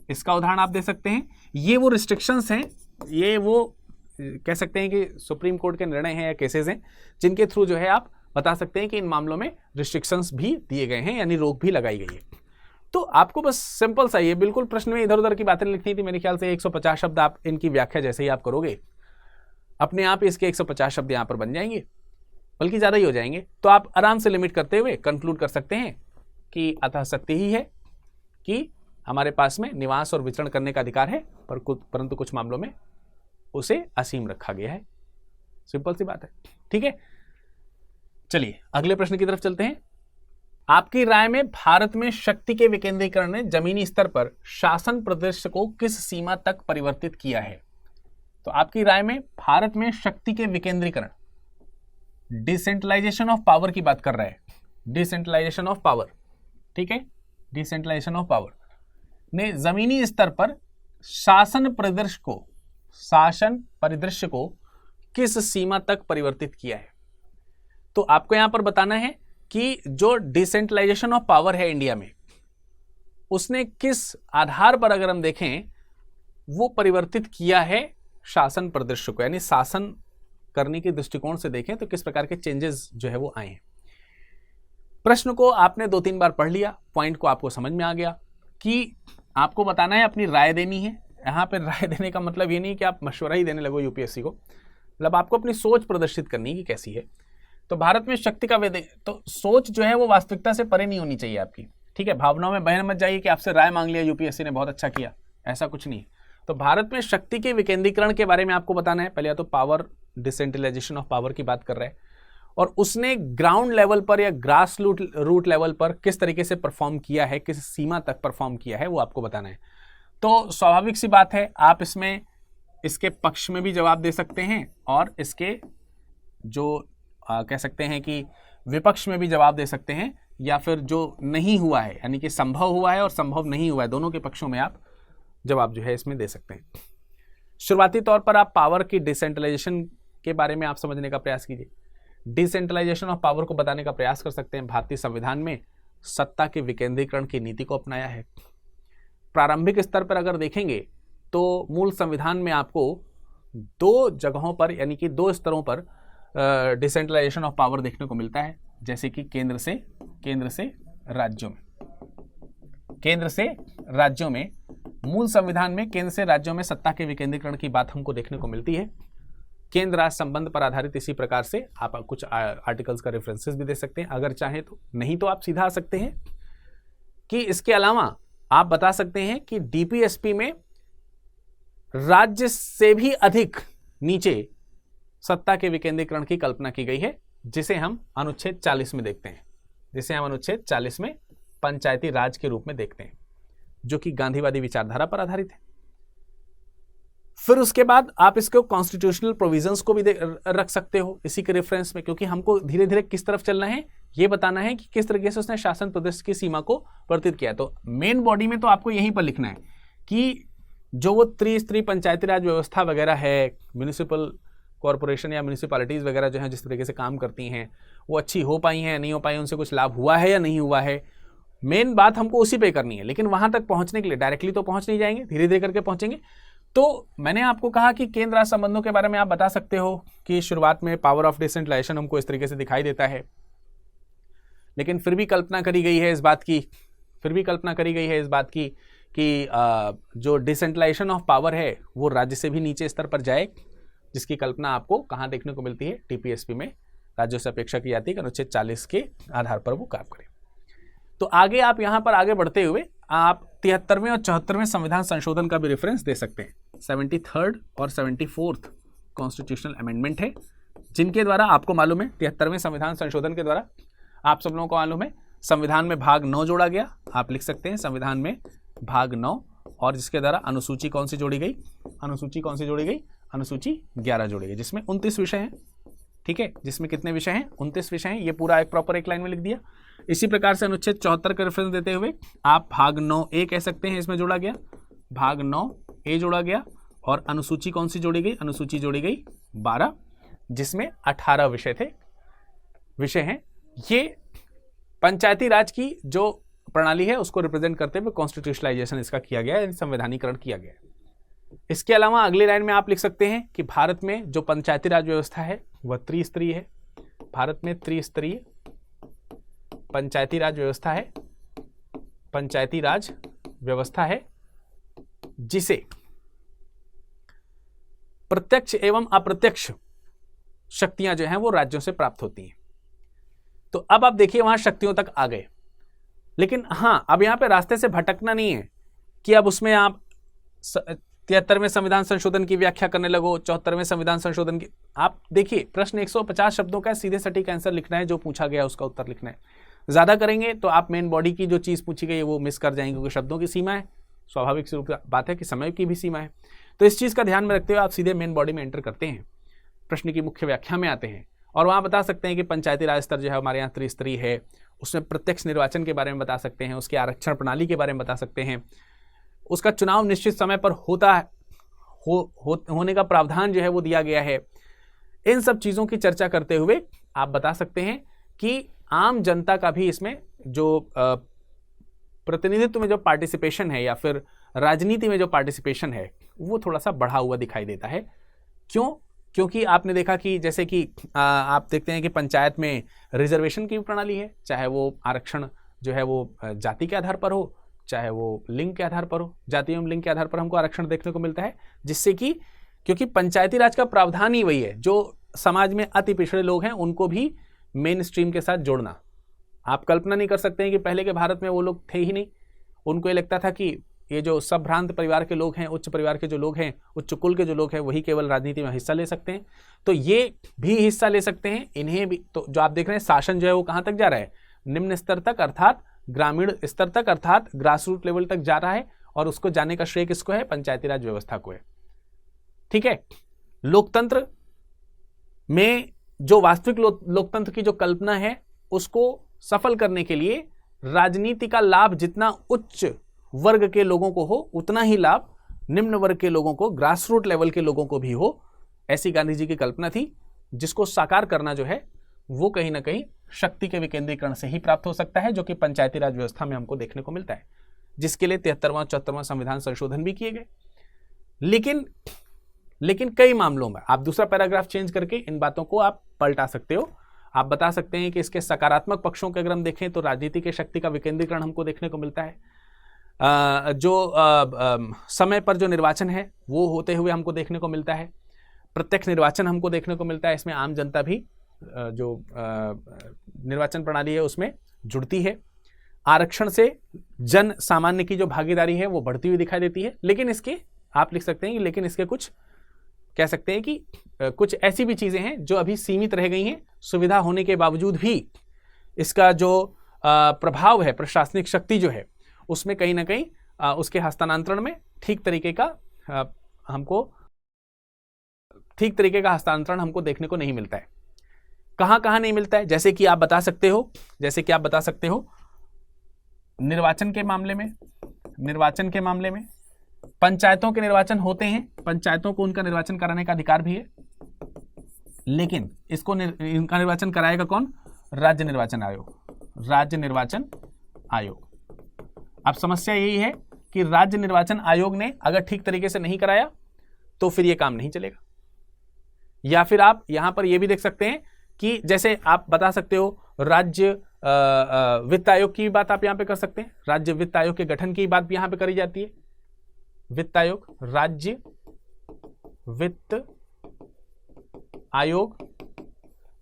S1: इसका उदाहरण आप दे सकते हैं। ये वो रिस्ट्रिक्शंस हैं, ये वो कह सकते हैं कि सुप्रीम कोर्ट के निर्णय हैं या केसेस हैं जिनके थ्रू जो है आप बता सकते हैं कि इन मामलों में रिस्ट्रिक्शंस भी दिए गए हैं, यानी रोक भी लगाई गई है। तो आपको बस सिंपल सा ये बिल्कुल प्रश्न में इधर उधर की बातें लिखनी थी। मेरे ख्याल से 150 शब्द आप इनकी व्याख्या जैसे ही आप करोगे अपने आप इसके 150 शब्द यहां पर बन जाएंगे, बल्कि ज्यादा ही हो जाएंगे। तो आप आराम से लिमिट करते हुए कंक्लूड कर सकते हैं कि अतः सत्य ही है कि हमारे पास में निवास और विचरण करने का अधिकार है, परंतु कुछ मामलों में उसे असीम रखा गया है। सिंपल सी बात है। ठीक है, चलिए अगले प्रश्न की तरफ चलते हैं। आपकी राय में भारत में शक्ति के विकेंद्रीकरण ने जमीनी स्तर पर शासन परिदृश्य को किस सीमा तक परिवर्तित किया है? तो आपकी राय में भारत में शक्ति के विकेंद्रीकरण, डिसेंट्रलाइजेशन ऑफ पावर की बात कर रहा है, डिसेंट्रलाइजेशन ऑफ पावर। ठीक है, डिसेंट्रलाइजेशन ऑफ पावर ने जमीनी स्तर पर शासन परिदृश्य को किस सीमा तक परिवर्तित किया है? तो आपको यहां पर बताना है कि जो डिसेंट्रलाइजेशन ऑफ पावर है इंडिया में, उसने किस आधार पर अगर हम देखें वो परिवर्तित किया है शासन परिदृश्य को, यानी शासन करने के दृष्टिकोण से देखें तो किस प्रकार के चेंजेस जो है वो आए हैं। प्रश्न को आपने 2-3 बार पढ़ लिया, पॉइंट को आपको समझ में आ गया कि आपको बताना है, अपनी राय देनी है। यहां पर राय देने का मतलब ये नहीं कि आप मशवरा ही देने लगो यूपीएससी को, मतलब आपको अपनी सोच प्रदर्शित करनी कि कैसी है। तो भारत में शक्ति का तो सोच जो है वो वास्तविकता से परे नहीं होनी चाहिए आपकी। ठीक है, भावनाओं में बहन मत जाइए कि आपसे राय मांग लिया यूपीएससी ने, बहुत अच्छा किया, ऐसा कुछ नहीं। तो भारत में शक्ति के विकेंद्रीकरण के बारे में आपको बताना है। पहले या तो पावर, डिसेंट्रलाइजेशन ऑफ पावर की बात कर रहा है, और उसने ग्राउंड लेवल पर या ग्रास रूट लेवल पर किस तरीके से परफॉर्म किया है, किस सीमा तक परफॉर्म किया है, वो आपको बताना है। तो स्वाभाविक सी बात है, आप इसमें इसके पक्ष में भी जवाब दे सकते हैं और इसके जो कह सकते हैं कि विपक्ष में भी जवाब दे सकते हैं, या फिर जो नहीं हुआ है यानी कि संभव हुआ है और संभव नहीं हुआ है, दोनों के पक्षों में आप जवाब जो है इसमें दे सकते हैं। शुरुआती तौर पर आप पावर की डिसेंट्रलाइजेशन के बारे में आप समझने का प्रयास कीजिए। डिसेंट्रलाइजेशन ऑफ पावर को बताने का प्रयास कर सकते हैं। भारतीय संविधान में सत्ता के विकेंद्रीकरण की नीति को अपनाया है। प्रारंभिक स्तर पर अगर देखेंगे तो मूल संविधान में आपको 2 जगहों पर यानी कि 2 स्तरों पर डिसेंट्रलाइजेशन ऑफ पावर देखने को मिलता है, जैसे कि केंद्र से राज्यों में मूल संविधान में केंद्र से राज्यों में सत्ता के विकेंद्रीकरण की बात हमको देखने को मिलती है। केंद्र राज्य संबंध पर आधारित इसी प्रकार से आप कुछ आर्टिकल्स का रेफरेंसेस भी दे सकते हैं अगर चाहे तो, नहीं तो आप सीधा आ सकते हैं कि इसके अलावा आप बता सकते हैं कि डीपीएसपी में राज्य से भी अधिक नीचे सत्ता के विकेंद्रीकरण की कल्पना की गई है, जिसे हम अनुच्छेद 40 में देखते हैं, जिसे हम अनुच्छेद 40 में पंचायती राज के रूप में देखते हैं, जो कि गांधीवादी विचारधारा पर आधारित है। फिर उसके बाद आप इसको कॉन्स्टिट्यूशनल प्रोविजंस को भी रख सकते हो इसी के रेफरेंस में, क्योंकि हमको धीरे धीरे किस तरफ चलना है ये बताना है कि किस तरीके से उसने शासन प्रदेश की सीमा को परिवर्तित किया। तो मेन बॉडी में तो आपको यहीं पर लिखना है कि जो वो त्रिस्तरीय पंचायती राज व्यवस्था वगैरह है, म्यूनिसिपल कॉर्पोरेशन या म्यूनिसिपैलिटीज वगैरह जो है जिस तरीके से काम करती हैं वो अच्छी हो पाई हैं या नहीं हो पाई, उनसे कुछ लाभ हुआ है या नहीं हुआ है, मेन बात हमको उसी पे करनी है। लेकिन वहां तक पहुंचने के लिए डायरेक्टली तो पहुंच नहीं जाएंगे, धीरे धीरे करके पहुंचेंगे। तो मैंने आपको कहा कि केंद्र राज्य संबंधों के बारे में आप बता सकते हो कि शुरुआत में पावर ऑफ डिसेंट्रलाइजेशन हमको इस तरीके से दिखाई देता है, लेकिन फिर भी कल्पना करी गई है इस बात की कि जो डिसेंट्रलाइजेशन ऑफ पावर है वो राज्य से भी नीचे स्तर पर जाए, जिसकी कल्पना आपको कहाँ देखने को मिलती है, टीपीएसपी में राज्यों से अपेक्षा की जाती है कि अनुच्छेद 40 के आधार पर वो काम करे। तो आगे आप यहाँ पर आगे बढ़ते हुए आप 73वें और 74वें संविधान संशोधन का भी रेफरेंस दे सकते हैं। 73rd और 74th कॉन्स्टिट्यूशनल अमेंडमेंट है, जिनके द्वारा आपको मालूम है 73वें संविधान संशोधन के द्वारा आप सब लोगों को मालूम है संविधान में भाग 9 जोड़ा गया। आप लिख सकते हैं संविधान में भाग 9, और जिसके द्वारा अनुसूची कौन सी जोड़ी गई? अनुसूची कौन सी जोड़ी गई? अनुसूची 11 जोड़ी गई, जिसमें 29 विषय हैं। ठीक है, जिसमें कितने विषय हैं? 29 विषय हैं। ये पूरा एक प्रॉपर एक लाइन में लिख दिया। इसी प्रकार से अनुच्छेद 74 का रेफरेंस देते हुए आप भाग 9A कह सकते हैं, इसमें जोड़ा गया, भाग 9A जोड़ा गया। और अनुसूची कौन सी जोड़ी गई? अनुसूची जोड़ी गई 12, जिसमें 18 विषय हैं। ये पंचायती राज की जो प्रणाली है उसको रिप्रेजेंट करते हुए कॉन्स्टिट्यूशनलाइजेशन इसका किया गया है, संवैधानिकरण किया गया है। इसके अलावा अगली लाइन में आप लिख सकते हैं कि भारत में जो पंचायती राज व्यवस्था है वह त्रिस्तरीय है। भारत में त्रिस्तरीय पंचायती राज व्यवस्था है, पंचायती राज व्यवस्था है, जिसे प्रत्यक्ष एवं अप्रत्यक्ष शक्तियां जो हैं वो राज्यों से प्राप्त होती हैं। तो अब आप देखिए वहां शक्तियों तक आ गए, लेकिन हां अब यहां पे रास्ते से भटकना नहीं है कि अब उसमें आप 73वें संविधान संशोधन की व्याख्या करने लगो, 74वें संविधान संशोधन की। आप देखिए प्रश्न 150 शब्दों का सीधे सटीक आंसर लिखना है, जो पूछा गया उसका उत्तर लिखना है। ज्यादा करेंगे तो आप मेन बॉडी की जो चीज पूछी गई है वो मिस कर जाएंगे, क्योंकि शब्दों की सीमा है, स्वाभाविक रूप बात है कि समय की भी सीमा है। तो इस चीज का ध्यान में रखते हुए आप सीधे मेन बॉडी में एंटर करते हैं, प्रश्न की मुख्य व्याख्या में आते हैं, और वहां बता सकते हैं कि पंचायती राज स्तर जो है हमारे यहाँ त्रिस्तरीय है। उसमें प्रत्यक्ष निर्वाचन के बारे में बता सकते हैं, उसके आरक्षण प्रणाली के बारे में बता सकते हैं, उसका चुनाव निश्चित समय पर होता है, होने का प्रावधान जो है वो दिया गया है। इन सब चीजों की चर्चा करते हुए आप बता सकते हैं कि आम जनता का भी इसमें जो प्रतिनिधित्व में जो पार्टिसिपेशन है या फिर राजनीति में जो पार्टिसिपेशन है वो थोड़ा सा बढ़ा हुआ दिखाई देता है। क्यों? क्योंकि आपने देखा कि जैसे कि आप देखते हैं कि पंचायत में रिजर्वेशन की प्रणाली है, चाहे वो आरक्षण जो है वो जाति के आधार पर हो, चाहे वो लिंग के आधार पर हो। जाति एवं लिंग के आधार पर हमको आरक्षण देखने को मिलता है, जिससे कि क्योंकि पंचायती राज का प्रावधान ही वही है, जो समाज में अति पिछड़े लोग हैं उनको भी मेन स्ट्रीम के साथ जोड़ना। आप कल्पना नहीं कर सकते हैं कि पहले के भारत में वो लोग थे ही नहीं। उनको ये लगता था कि ये जो संभ्रांत परिवार के लोग हैं, उच्च परिवार के जो लोग हैं, उच्च कुल के जो लोग हैं, वही केवल राजनीति में हिस्सा ले सकते हैं। तो ये भी हिस्सा ले सकते हैं, इन्हें भी। तो जो आप देख रहे हैं शासन जो है वो कहाँ तक जा रहा है? निम्न स्तर तक, अर्थात ग्रामीण स्तर तक, अर्थात ग्रास रूट लेवल तक जा रहा है, और उसको जाने का श्रेय किसको है? पंचायती राज व्यवस्था को है। ठीक है, लोकतंत्र में जो वास्तविक लोकतंत्र की जो कल्पना है उसको सफल करने के लिए राजनीति का लाभ जितना उच्च वर्ग के लोगों को हो, उतना ही लाभ निम्न वर्ग के लोगों को, ग्रास रूट लेवल के लोगों को भी हो, ऐसी गांधी जी की कल्पना थी, जिसको साकार करना जो है वो कहीं ना कहीं शक्ति के विकेंद्रीकरण से ही प्राप्त हो सकता है, जो कि पंचायती राज व्यवस्था में हमको देखने को मिलता है, जिसके लिए 73वां 74वां संविधान संशोधन भी किए गए। लेकिन कई मामलों में आप दूसरा पैराग्राफ चेंज करके इन बातों को आप पलटा सकते हो। आप बता सकते हैं कि इसके सकारात्मक पक्षों के अगर हम देखें तो राजनीति के शक्ति का विकेंद्रीकरण हमको देखने को मिलता है। समय पर जो निर्वाचन है वो होते हुए हमको देखने को मिलता है। प्रत्यक्ष निर्वाचन हमको देखने को मिलता है, इसमें आम जनता भी जो निर्वाचन प्रणाली है उसमें जुड़ती है। आरक्षण से जन सामान्य की जो भागीदारी है वो बढ़ती हुई दिखाई देती है। लेकिन इसके आप लिख सकते हैं कि लेकिन इसके कुछ कह सकते हैं कि कुछ ऐसी भी चीजें हैं जो अभी सीमित रह गई हैं। सुविधा होने के बावजूद भी इसका जो प्रभाव है, प्रशासनिक शक्ति जो है, उसमें कहीं ना कहीं उसके हस्तांतरण में ठीक तरीके का हस्तांतरण हमको देखने को नहीं मिलता है। कहां नहीं मिलता है? जैसे कि आप बता सकते हो निर्वाचन के मामले में पंचायतों के निर्वाचन होते हैं, पंचायतों को उनका निर्वाचन कराने का अधिकार भी है, लेकिन इनका निर्वाचन कराएगा कौन? राज्य निर्वाचन आयोग। अब समस्या यही है कि राज्य निर्वाचन आयोग ने अगर ठीक तरीके से नहीं कराया तो फिर ये काम नहीं चलेगा। या फिर आप यहां पर यह भी देख सकते हैं कि जैसे आप बता सकते हो राज्य वित्त आयोग की बात आप यहां पे कर सकते हैं। राज्य वित्त आयोग के गठन की बात भी यहां पे करी जाती है। वित्त आयोग, राज्य वित्त आयोग,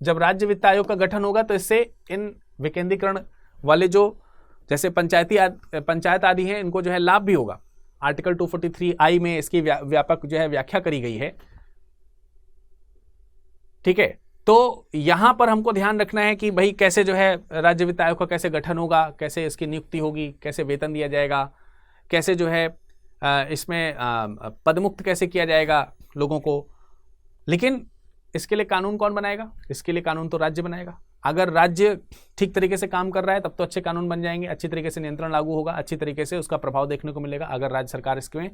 S1: जब राज्य वित्त आयोग का गठन होगा तो इससे इन विकेंद्रीकरण वाले जो जैसे पंचायत आदि हैं इनको जो है लाभ भी होगा। आर्टिकल 243I में इसकी व्यापक जो है व्याख्या करी गई है। ठीक है, तो यहां पर हमको ध्यान रखना है कि भाई कैसे जो है राज्य वित्त आयोग का कैसे गठन होगा, कैसे इसकी नियुक्ति होगी, कैसे वेतन दिया जाएगा, कैसे जो है इसमें पदमुक्त कैसे किया जाएगा लोगों को। लेकिन इसके लिए कानून कौन बनाएगा? इसके लिए कानून तो राज्य बनाएगा। अगर राज्य ठीक तरीके से काम कर रहा है तब तो अच्छे कानून बन जाएंगे, अच्छी तरीके से नियंत्रण लागू होगा, अच्छी तरीके से उसका प्रभाव देखने को मिलेगा। अगर राज्य सरकार इसमें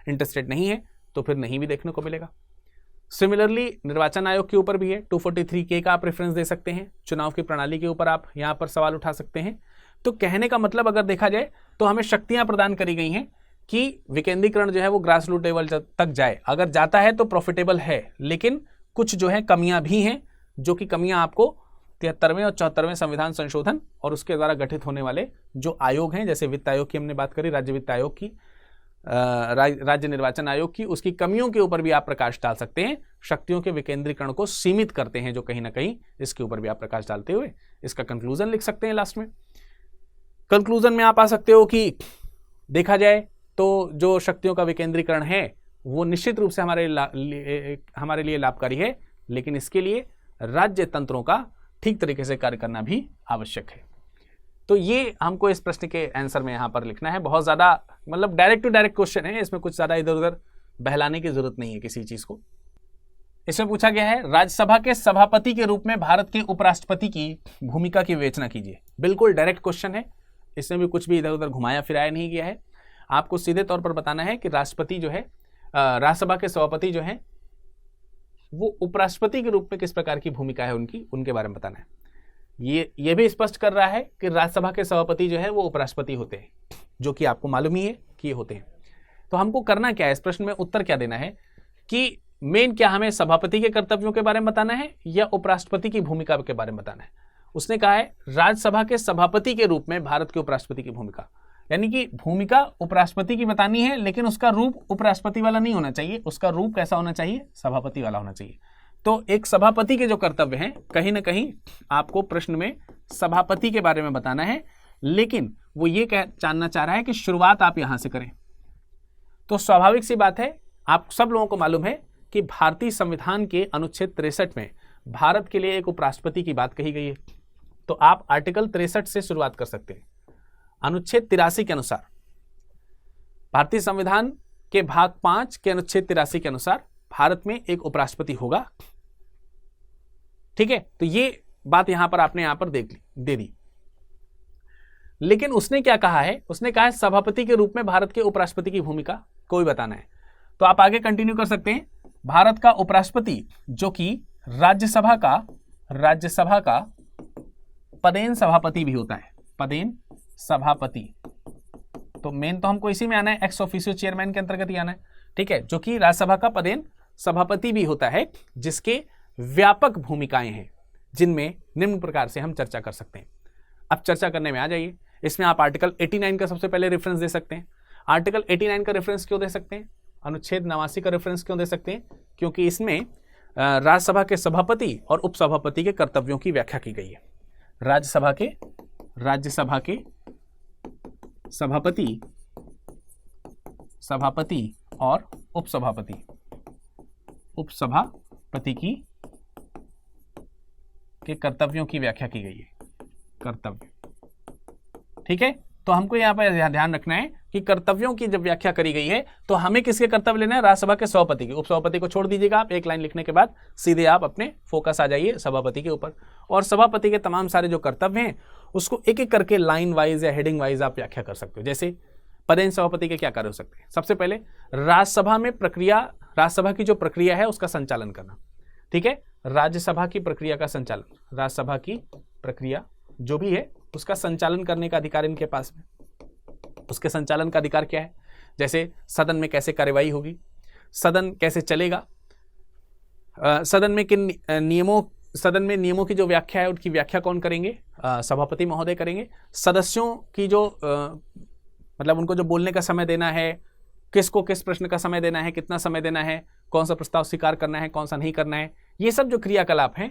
S1: इंटरेस्टेड नहीं है तो फिर नहीं भी देखने को मिलेगा। सिमिलरली निर्वाचन आयोग के ऊपर भी है, 243K का आप रेफरेंस दे सकते हैं। चुनाव की प्रणाली के ऊपर आप यहाँ पर सवाल उठा सकते हैं। तो कहने का मतलब अगर देखा जाए तो हमें शक्तियां प्रदान करी गई हैं कि विकेंद्रीकरण जो है वो ग्रास रूट लेवल तक जाए। अगर जाता है तो प्रॉफिटेबल है, लेकिन कुछ जो है कमियां भी हैं, जो कि कमियां आपको 73वें और 74वें संविधान संशोधन और उसके द्वारा गठित होने वाले जो आयोग हैं, जैसे वित्त आयोग की हमने बात करी, राज्य वित्त आयोग की, राज्य निर्वाचन आयोग की, उसकी कमियों के ऊपर भी आप प्रकाश डाल सकते हैं। शक्तियों के विकेंद्रीकरण को सीमित करते हैं जो कहीं ना कहीं, इसके ऊपर भी आप प्रकाश डालते हुए इसका कंक्लूजन लिख सकते हैं। लास्ट में कंक्लूजन में आप आ सकते हो कि देखा जाए तो जो शक्तियों का विकेंद्रीकरण है वो निश्चित रूप से हमारे लिए लाभकारी है, लेकिन इसके लिए राज्य तंत्रों का ठीक तरीके से कार्य करना भी आवश्यक है। तो ये हमको इस प्रश्न के आंसर में यहाँ पर लिखना है। बहुत ज़्यादा मतलब डायरेक्ट टू डायरेक्ट क्वेश्चन है, इसमें कुछ ज़्यादा इधर उधर बहलाने की जरूरत नहीं है किसी चीज़ को। इसमें पूछा गया है राज्यसभा के सभापति के रूप में भारत के उपराष्ट्रपति की भूमिका की विवेचना कीजिए। बिल्कुल डायरेक्ट क्वेश्चन है, इसमें भी कुछ भी इधर उधर घुमाया फिराया नहीं गया है। आपको सीधे तौर पर बताना है कि राष्ट्रपति जो है, राज्यसभा के सभापति जो है वो उपराष्ट्रपति के रूप में किस प्रकार की भूमिका है उनके बारे में बताना है। ये भी स्पष्ट कर रहा है कि राज्यसभा के सभापति जो है वो उपराष्ट्रपति होते हैं, जो कि आपको मालूम ही है कि ये होते हैं। तो हमको करना क्या है, इस प्रश्न में उत्तर क्या देना है कि मेन क्या हमें सभापति के कर्तव्यों के बारे में बताना है या उपराष्ट्रपति की भूमिका के बारे में बताना है। उसने कहा है राज्यसभा के सभापति के रूप में भारत के उपराष्ट्रपति की भूमिका, यानी कि भूमिका उपराष्ट्रपति की बतानी है, लेकिन उसका रूप उपराष्ट्रपति वाला नहीं होना चाहिए, उसका रूप कैसा होना चाहिए, सभापति वाला होना चाहिए। तो एक सभापति के जो कर्तव्य हैं, कहीं ना कहीं आपको प्रश्न में सभापति के बारे में बताना है, लेकिन वो ये जानना चाह रहा है कि शुरुआत आप यहां से करें। तो स्वाभाविक सी बात है, आप सब लोगों को मालूम है कि भारतीय संविधान के अनुच्छेद 63 में भारत के लिए एक उपराष्ट्रपति की बात कही गई है। तो आप आर्टिकल 63 से शुरुआत कर सकते हैं। अनुच्छेद 83 के अनुसार, भारतीय संविधान के भाग 5 के अनुच्छेद 83 के अनुसार भारत में एक उपराष्ट्रपति होगा। ठीक है, तो ये बात यहां पर आपने यहां पर दे दी। लेकिन उसने क्या कहा है, उसने कहा है सभापति के रूप में भारत के उपराष्ट्रपति की भूमिका को भी बताना है। तो आप आगे कंटिन्यू कर सकते हैं। भारत का उपराष्ट्रपति जो कि राज्यसभा का पदेन सभापति भी होता है, पदेन सभापति। तो मेन तो हमको इसी में आना है, एक्स ऑफिशियो चेयरमैन के अंतर्गत ही आना है। ठीक है, जो कि राज्यसभा का पदेन सभापति भी होता है, जिसके व्यापक भूमिकाएं हैं, जिनमें निम्न प्रकार से हम चर्चा कर सकते हैं। अब चर्चा करने में आ जाइए। इसमें आप आर्टिकल 89 का सबसे पहले रेफरेंस दे सकते हैं। आर्टिकल 89 का रेफरेंस क्यों दे सकते हैं, अनुच्छेद 89 का रेफरेंस क्यों दे सकते हैं? क्योंकि इसमें राज्यसभा के सभापति और उपसभापति के कर्तव्यों की व्याख्या की गई है। राज्यसभा के सभापति और उपसभापति के कर्तव्यों की व्याख्या की गई है, कर्तव्य। ठीक है, तो हमको यहाँ पर ध्यान रखना है कि कर्तव्यों की जब व्याख्या करी गई है तो हमें किसके कर्तव्य लेना है, राज्यसभा के सभापति के। उपसभापति को छोड़ दीजिएगा आप, एक लाइन लिखने के बाद सीधे आप अपने फोकस आ जाइए सभापति के ऊपर, और सभापति के तमाम सारे जो कर्तव्य हैं उसको एक एक करके लाइन वाइज या हेडिंग वाइज आप व्याख्या कर सकते हो। जैसे पदेन सभापति के क्या कार्य हो सकते हैं? सबसे पहले राज्यसभा की जो प्रक्रिया है उसका संचालन करना। ठीक है, राज्यसभा की प्रक्रिया का संचालन, राज्यसभा की प्रक्रिया जो भी है उसका संचालन करने का अधिकार इनके पास है। उसके संचालन का अधिकार क्या है? जैसे सदन में कैसे कार्यवाही होगी, सदन कैसे चलेगा, सदन में नियमों की जो व्याख्या है उनकी व्याख्या कौन करेंगे? सभापति महोदय करेंगे। सदस्यों की जो मतलब उनको जो बोलने का समय देना है, किसको किस प्रश्न का समय देना है, कितना समय देना है, कौन सा प्रस्ताव स्वीकार करना है, कौन सा नहीं करना है, ये सब जो क्रियाकलाप हैं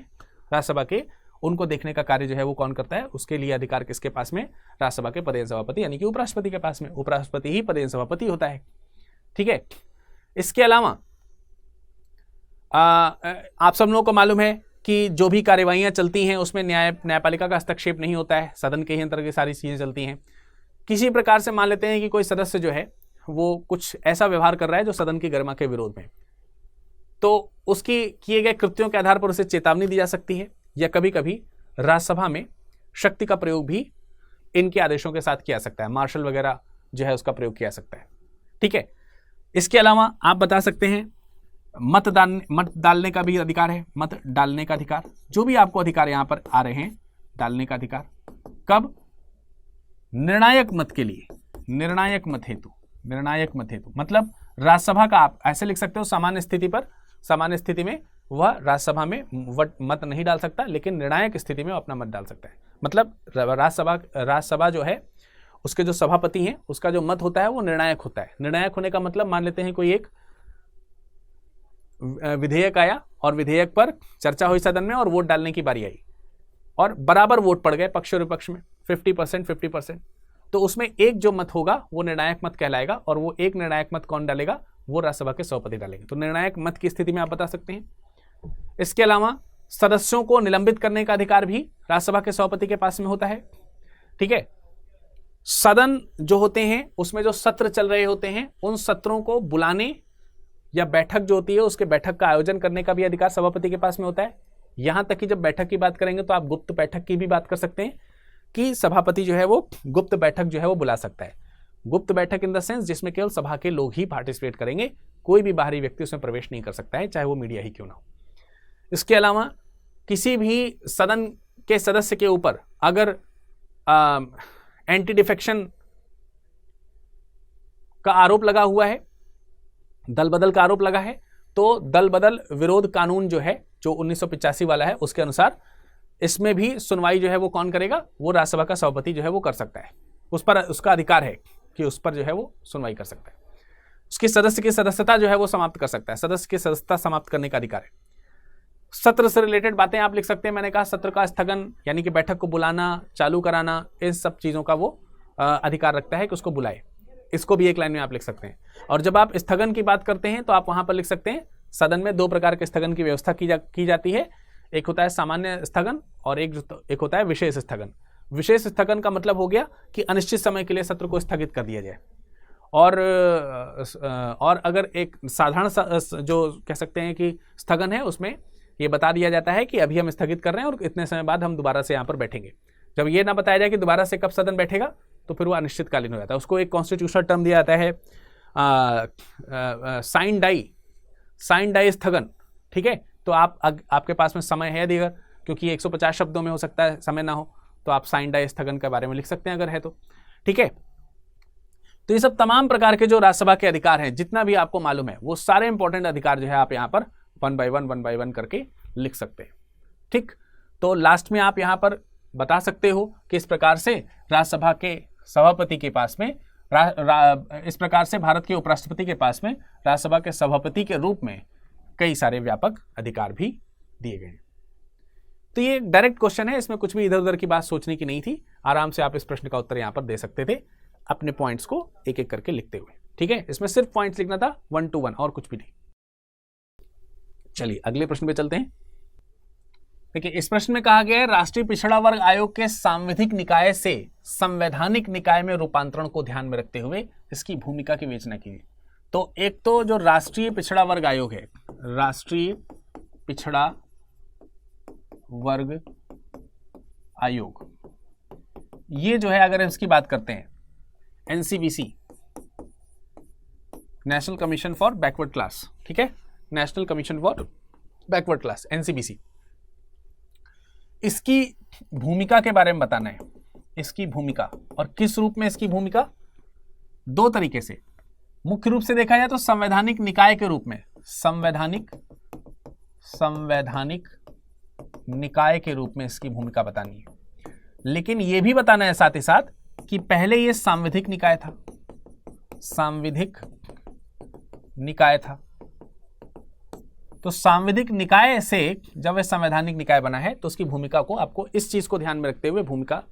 S1: राज्यसभा के, उनको देखने का कार्य जो है वो कौन करता है? उसके लिए अधिकार किसके पास में? राज्यसभा के पदेन सभापति यानी कि उपराष्ट्रपति के पास में। उपराष्ट्रपति ही पदेन सभापति होता है। ठीक है। इसके अलावा आप सब लोगों को मालूम है कि जो भी कार्यवाहियां चलती हैं उसमें न्यायपालिका का हस्तक्षेप नहीं होता है, सदन के ही अंतर्गत की सारी चीजें चलती हैं। किसी प्रकार से मान लेते हैं कि कोई सदस्य जो है वो कुछ ऐसा व्यवहार कर रहा है जो सदन की गरिमा के विरोध में, तो उसकी किए गए कृत्यों के आधार पर उसे चेतावनी दी जा सकती है, या कभी कभी राज्यसभा में शक्ति का प्रयोग भी इनके आदेशों के साथ किया सकता है, मार्शल वगैरह जो है उसका प्रयोग किया सकता है। ठीक है। इसके अलावा आप बता सकते हैं मत डालने का भी अधिकार है, मत डालने का अधिकार, जो भी आपको अधिकार यहां पर आ रहे हैं डालने का अधिकार, कब? निर्णायक मत के लिए, निर्णायक मत हेतु, निर्णायक मत हेतु मतलब राज्यसभा का आप ऐसे लिख सकते हो सामान्य स्थिति पर, सामान्य स्थिति में वह राज्यसभा में मत नहीं डाल सकता, लेकिन निर्णायक स्थिति में अपना मत डाल सकता है। मतलब राज्यसभा जो है उसके जो सभापति हैं उसका जो मत होता है वो निर्णायक होता है। निर्णायक होने का मतलब मान लेते हैं कोई एक विधेयक आया और विधेयक पर चर्चा हुई सदन में और वोट डालने की बारी आई और बराबर वोट पड़ गए पक्ष और विपक्ष में 50%, तो उसमें एक जो मत होगा वो निर्णायक मत कहलाएगा, और वो एक निर्णायक मत कौन डालेगा? वो राज्यसभा के सभापति डालेंगे। तो निर्णायक मत की स्थिति में आप बता सकते हैं। इसके अलावा सदस्यों को निलंबित करने का अधिकार भी राज्यसभा के सभापति के पास में होता है। ठीक है। सदन जो होते हैं उसमें जो सत्र चल रहे होते हैं उन सत्रों को बुलाने या बैठक जो होती है उसके बैठक का आयोजन करने का भी अधिकार सभापति के पास में होता है। यहां तक कि जब बैठक की बात करेंगे तो आप गुप्त बैठक की भी बात कर सकते हैं कि सभापति जो है वो गुप्त बैठक जो है वो बुला सकता है। गुप्त बैठक इन द सेंस जिसमें केवल सभा के लोग ही पार्टिसिपेट करेंगे, कोई भी बाहरी व्यक्ति उसमें प्रवेश नहीं कर सकता है, चाहे वो मीडिया ही क्यों ना हो। इसके अलावा किसी भी सदन के सदस्य के ऊपर अगर एंटी डिफेक्शन का आरोप लगा हुआ है, दल बदल का आरोप लगा है, तो दल बदल विरोध कानून जो है जो 1985 वाला है उसके अनुसार इसमें भी सुनवाई जो है वो कौन करेगा? वो राज्यसभा का सभापति जो है वो कर सकता है। उस पर उसका अधिकार है कि उस पर जो है वो सुनवाई कर सकता है। उसकी सदस्य की सदस्यता जो है वो समाप्त कर सकता है, सदस्य की सदस्यता समाप्त करने का अधिकार है। सत्र से रिलेटेड बातें आप लिख सकते हैं। मैंने कहा सत्र का स्थगन यानी कि बैठक को बुलाना, चालू कराना, इन सब चीजों का वो अधिकार रखता है कि उसको बुलाए। इसको भी एक लाइन में आप लिख सकते हैं। और जब आप स्थगन की बात करते हैं तो आप वहां पर लिख सकते हैं सदन में 2 प्रकार के स्थगन की व्यवस्था की जाती है। एक होता है सामान्य स्थगन और एक होता है विशेष स्थगन। विशेष स्थगन का मतलब हो गया कि अनिश्चित समय के लिए सत्र को स्थगित कर दिया जाए, और अगर एक साधारण जो कह सकते हैं कि स्थगन है उसमें ये बता दिया जाता है कि अभी हम स्थगित कर रहे हैं और इतने समय बाद हम दोबारा से यहाँ पर बैठेंगे। जब ये ना बताया जाए कि दोबारा से कब सदन बैठेगा तो फिर वो अनिश्चितकालीन हो जाता है। उसको एक कॉन्स्टिट्यूशनल टर्म दिया जाता है साइन डाई स्थगन। ठीक है। तो आपके पास में समय है अगर, क्योंकि 150 शब्दों में हो सकता है समय ना हो, तो आप साइन डाई स्थगन के बारे में लिख सकते हैं अगर है तो। ठीक है। तो ये सब तमाम प्रकार के जो राज्यसभा के अधिकार हैं जितना भी आपको मालूम है वो सारे इंपॉर्टेंट अधिकार जो है आप यहाँ पर 1 बाय 1 करके लिख सकते हैं। ठीक। तो लास्ट में आप यहाँ पर बता सकते हो कि इस प्रकार से राज्यसभा के सभापति के पास में इस प्रकार से भारत के उपराष्ट्रपति के पास में राज्यसभा के सभापति के रूप में कई सारे व्यापक अधिकार भी दिए गए। तो ये डायरेक्ट क्वेश्चन है, इसमें कुछ भी इधर उधर की बात सोचने की नहीं थी। आराम से आप इस प्रश्न का उत्तर यहां पर दे सकते थे अपने पॉइंट्स को एक एक करके लिखते हुए। ठीक है। इसमें सिर्फ पॉइंट्स लिखना था 1 to 1 और कुछ भी नहीं। चलिए अगले प्रश्न पे चलते हैं। देखिए इस प्रश्न में कहा गया है राष्ट्रीय पिछड़ा वर्ग आयोग के सांविधिक निकाय से संवैधानिक निकाय में रूपांतरण को ध्यान में रखते हुए इसकी भूमिका की विवेचना कीजिए। तो एक तो जो राष्ट्रीय पिछड़ा वर्ग आयोग है, राष्ट्रीय पिछड़ा वर्ग आयोग, ये जो है अगर इसकी बात करते हैं NCBC, national commission for backward class. ठीक है। National commission for backward class, NCBC. इसकी भूमिका के बारे में बताना है। इसकी भूमिका, और किस रूप में इसकी भूमिका? 2 तरीके से। मुख्य रूप से देखा जाए तो संवैधानिक निकाय के रूप में, संवैधानिक निकाय के रूप में इसकी भूमिका बतानी है। लेकिन यह भी बताना है साथ ही साथ कि पहले यह सांविधिक निकाय था, सांविधिक निकाय था। तो सांविधिक निकाय से जब वह संवैधानिक निकाय बना है तो उसकी भूमिका को आपको इस चीज को ध्यान में रखते हुए भूमिका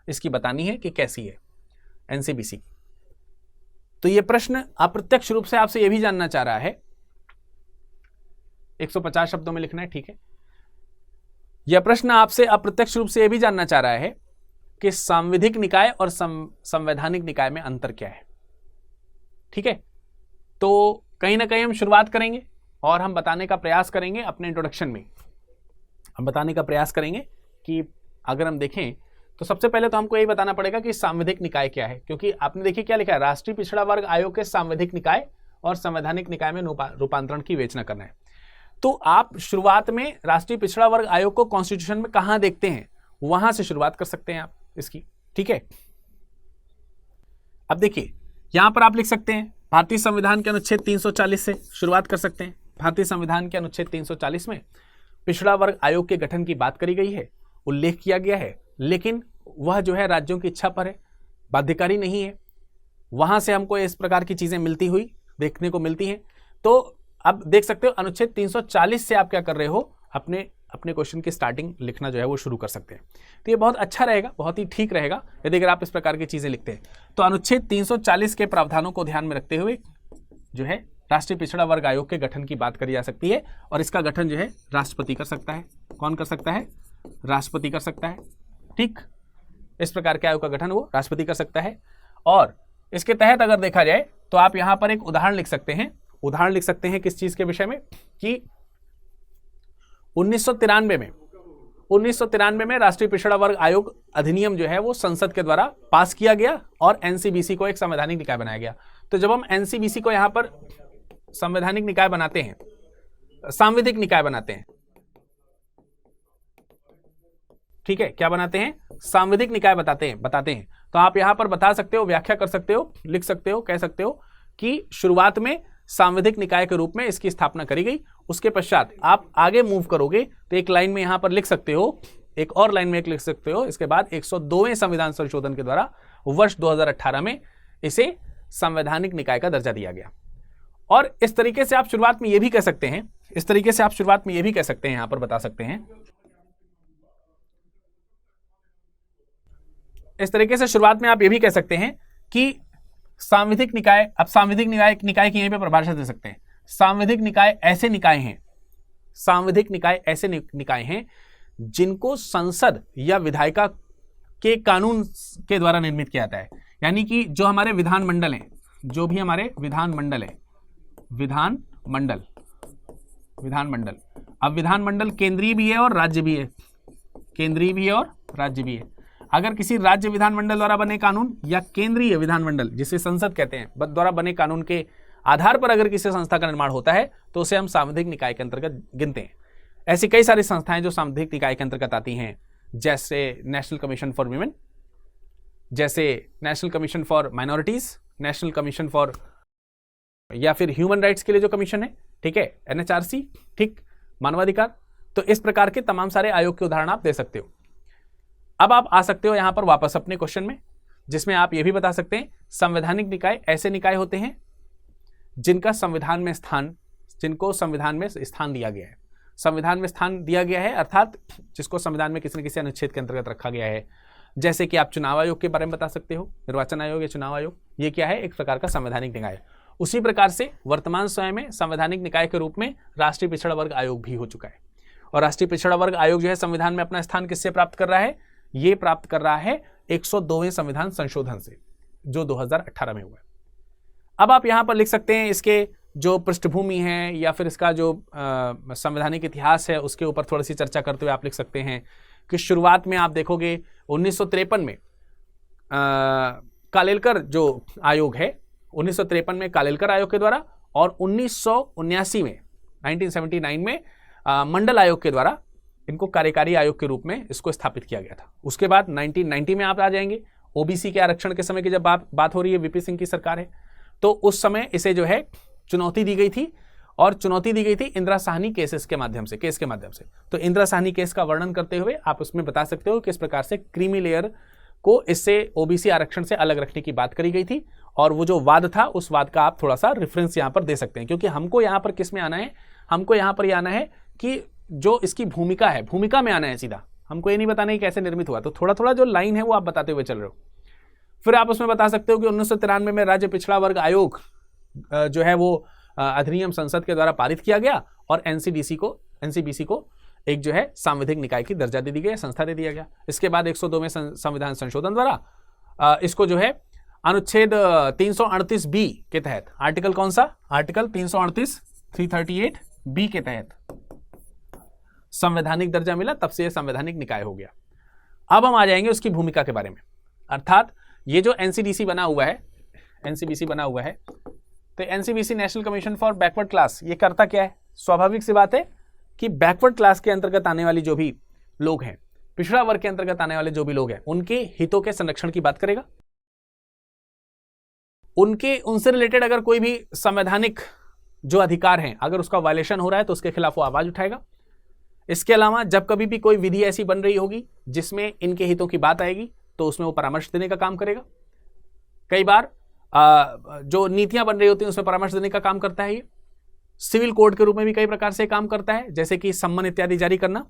S1: इसकी बतानी है कि कैसी है एनसीबीसी। तो यह प्रश्न अप्रत्यक्ष रूप से आपसे यह भी जानना चाह रहा है, 150 शब्दों में लिखना है, ठीक है। यह प्रश्न आपसे अप्रत्यक्ष रूप से यह भी जानना चाह रहा है कि सांविधिक निकाय और संवैधानिक निकाय में अंतर क्या है, ठीक है। तो कहीं ना कहीं हम शुरुआत करेंगे और हम बताने का प्रयास करेंगे अपने इंट्रोडक्शन में, हम बताने का प्रयास करेंगे कि अगर हम देखें तो सबसे पहले तो हमको यही बताना पड़ेगा कि सांविधिक निकाय क्या है, क्योंकि आपने देखिए क्या लिखा है, राष्ट्रीय पिछड़ा वर्ग आयोग के सांविधिक निकाय और संवैधानिक निकाय में रूपांतरण की विवेचना करना है। तो आप शुरुआत में राष्ट्रीय पिछड़ा वर्ग आयोग को कॉन्स्टिट्यूशन में कहां देखते हैं, वहां से शुरुआत कर सकते हैं आप इसकी, ठीक है। अब देखिए यहां पर आप लिख सकते हैं भारतीय संविधान के अनुच्छेद 340 से शुरुआत कर सकते हैं। भारतीय संविधान के अनुच्छेद 340 में पिछड़ा वर्ग आयोग के गठन की बात करी गई है, उल्लेख किया गया है, लेकिन वह जो है राज्यों की इच्छा पर है, बाध्यकारी नहीं है। वहां से हमको इस प्रकार की चीजें मिलती हुई देखने को मिलती हैं। तो अब देख सकते हो अनुच्छेद 340 से आप क्या कर रहे हो, अपने क्वेश्चन की स्टार्टिंग लिखना जो है वो शुरू कर सकते हैं। तो ये बहुत अच्छा रहेगा, बहुत ही ठीक रहेगा यदि अगर आप इस प्रकार की चीजें लिखते हैं। तो अनुच्छेद 340 के प्रावधानों को ध्यान में रखते हुए जो है राष्ट्रीय पिछड़ा वर्ग आयोग के गठन की बात करी जा सकती है, और इसका गठन जो है राष्ट्रपति कर सकता है। कौन कर सकता है? राष्ट्रपति कर सकता है, ठीक। इस प्रकार के आयोग का गठन वो राष्ट्रपति कर सकता है। और इसके तहत अगर देखा जाए तो आप यहां पर एक उदाहरण लिख सकते हैं। उदाहरण लिख सकते हैं किस चीज के विषय में, कि 1993 में राष्ट्रीय पिछड़ा वर्ग आयोग अधिनियम जो है वो संसद के द्वारा पास किया गया और एनसीबीसी को एक संवैधानिक निकाय बनाया गया। तो जब हम एनसीबीसी को यहां पर संवैधानिक निकाय बनाते हैं, सांविधिक निकाय बनाते हैं, ठीक है, क्या बनाते हैं? सांविधिक निकाय बताते हैं। तो आप यहां पर बता सकते हो, व्याख्या कर सकते हो, लिख सकते हो, कह सकते हो कि शुरुआत में सांविधिक निकाय के रूप में इसकी स्थापना करी गई। उसके पश्चात आप आगे मूव करोगे तो एक लाइन में यहां पर लिख सकते हो, एक और लाइन में एक लिख सकते हो, इसके बाद 102वें संविधान संशोधन के द्वारा वर्ष 2018 में इसे संवैधानिक निकाय का दर्जा दिया गया। और इस तरीके से आप शुरुआत में यह भी कह सकते हैं, यहां पर बता सकते हैं, इस तरीके से शुरुआत में आप ये भी कह सकते हैं कि सांविधिक निकाय, अब सांविधिक निकाय की यहीं पे परिभाषा दे सकते हैं। सांविधिक निकाय ऐसे निकाय हैं जिनको संसद या विधायिका के कानून के द्वारा निर्मित किया जाता है। यानी कि जो हमारे विधानमंडल हैं, जो भी हमारे विधानमंडल है, विधानमंडल, अब विधानमंडल केंद्रीय भी है और राज्य भी है, अगर किसी राज्य विधानमंडल द्वारा बने कानून या केंद्रीय विधानमंडल जिसे संसद कहते हैं द्वारा बने कानून के आधार पर अगर किसी संस्था का निर्माण होता है तो उसे हम सांविधिक निकाय के अंतर्गत गिनते हैं। ऐसी कई सारी संस्थाएं जो सांविधिक निकाय के अंतर्गत आती हैं, जैसे नेशनल कमीशन फॉर वीमेन, जैसे national commission for minorities, national commission for, या फिर ह्यूमन राइट्स के लिए जो कमीशन है, ठीक है, एनएचआरसी, ठीक, मानवाधिकार। तो इस प्रकार के तमाम सारे आयोग के उदाहरण आप दे सकते हो। अब आप आ सकते हो यहां पर वापस अपने क्वेश्चन में, जिसमें आप यह भी बता सकते हैं संवैधानिक निकाय ऐसे निकाय होते हैं जिनको संविधान में स्थान दिया गया है। संविधान में स्थान दिया गया है अर्थात जिसको संविधान में किसी न किसी अनुच्छेद के अंतर्गत रखा गया है। जैसे कि आप चुनाव आयोग के बारे में बता सकते हो, निर्वाचन आयोग या चुनाव आयोग, ये क्या है? एक प्रकार का संवैधानिक निकाय। उसी प्रकार से वर्तमान समय में संवैधानिक निकाय के रूप में राष्ट्रीय पिछड़ा वर्ग आयोग भी हो चुका है। और राष्ट्रीय पिछड़ा वर्ग आयोग जो है संविधान में अपना स्थान किससे प्राप्त कर रहा है? ये प्राप्त कर रहा है 102वें संविधान संशोधन से, जो 2018 में हुआ है। अब आप यहां पर लिख सकते हैं इसके जो पृष्ठभूमि है या फिर इसका जो संवैधानिक इतिहास है उसके ऊपर थोड़ी सी चर्चा करते हुए आप लिख सकते हैं कि शुरुआत में आप देखोगे 1953 में कालेलकर जो आयोग है, 1953 में कालेलकर आयोग के द्वारा, और 1979 में 1979 में मंडल आयोग के द्वारा इनको कार्यकारी आयोग के रूप में इसको स्थापित किया गया था। उसके बाद 1990 में आप आ जाएंगे, ओबीसी के आरक्षण के समय की जब बात हो रही है, वीपी सिंह की सरकार है, तो उस समय इसे जो है चुनौती दी गई थी, और चुनौती दी गई थी इंदिरा साहनी केस के माध्यम से। तो इंदिरा साहनी केस का वर्णन करते हुए आप उसमें बता सकते हो किस प्रकार से क्रीमी लेयर को इससे ओबीसी आरक्षण से अलग रखने की बात करी गई थी, और वो जो वाद था उस वाद का आप थोड़ा सा रेफरेंस यहाँ पर दे सकते हैं। क्योंकि हमको यहाँ पर किस में आना है? हमको यहाँ पर आना है कि जो इसकी भूमिका है, भूमिका में आना है सीधा। हमको ये नहीं बताना है कैसे निर्मित हुआ। तो थोड़ा थोड़ा जो लाइन है वो आप बताते हुए चल रहे हो। फिर आप उसमें बता सकते हो कि 1993 में राज्य पिछड़ा वर्ग आयोग जो है वो अधिनियम संसद के द्वारा पारित किया गया और एनसीबीसी को एक जो है सांविधिक निकाय की दर्जा दे दी गई, संस्था दे दिया गया। इसके बाद 102 में संविधान संशोधन द्वारा इसको जो है अनुच्छेद 338 बी के तहत, आर्टिकल कौन सा, आर्टिकल 338 बी के तहत संवैधानिक दर्जा मिला, तब से यह संवैधानिक निकाय हो गया। अब हम आ जाएंगे उसकी भूमिका के बारे में, अर्थात ये जो एनसीबीसी बना हुआ है, तो NCBC national commission for backward class, ये करता क्या है? स्वाभाविक सी बात है कि बैकवर्ड क्लास के अंतर्गत आने वाली जो भी लोग हैं, पिछड़ा वर्ग के अंतर्गत आने वाले जो भी लोग हैं, उनके हितों के संरक्षण की बात करेगा। उनसे रिलेटेड अगर कोई भी संवैधानिक जो अधिकार हैं, अगर उसका वायलेशन हो रहा है तो उसके खिलाफ वो आवाज उठाएगा। इसके अलावा जब कभी भी कोई विधि ऐसी बन रही होगी जिसमें इनके हितों की बात आएगी तो उसमें वो परामर्श देने का काम करेगा। कई बार जो नीतियां बन रही होती हैं उसमें परामर्श देने का काम करता है। ये सिविल कोड के रूप में भी कई प्रकार से काम करता है, जैसे कि सम्मन इत्यादि जारी करना,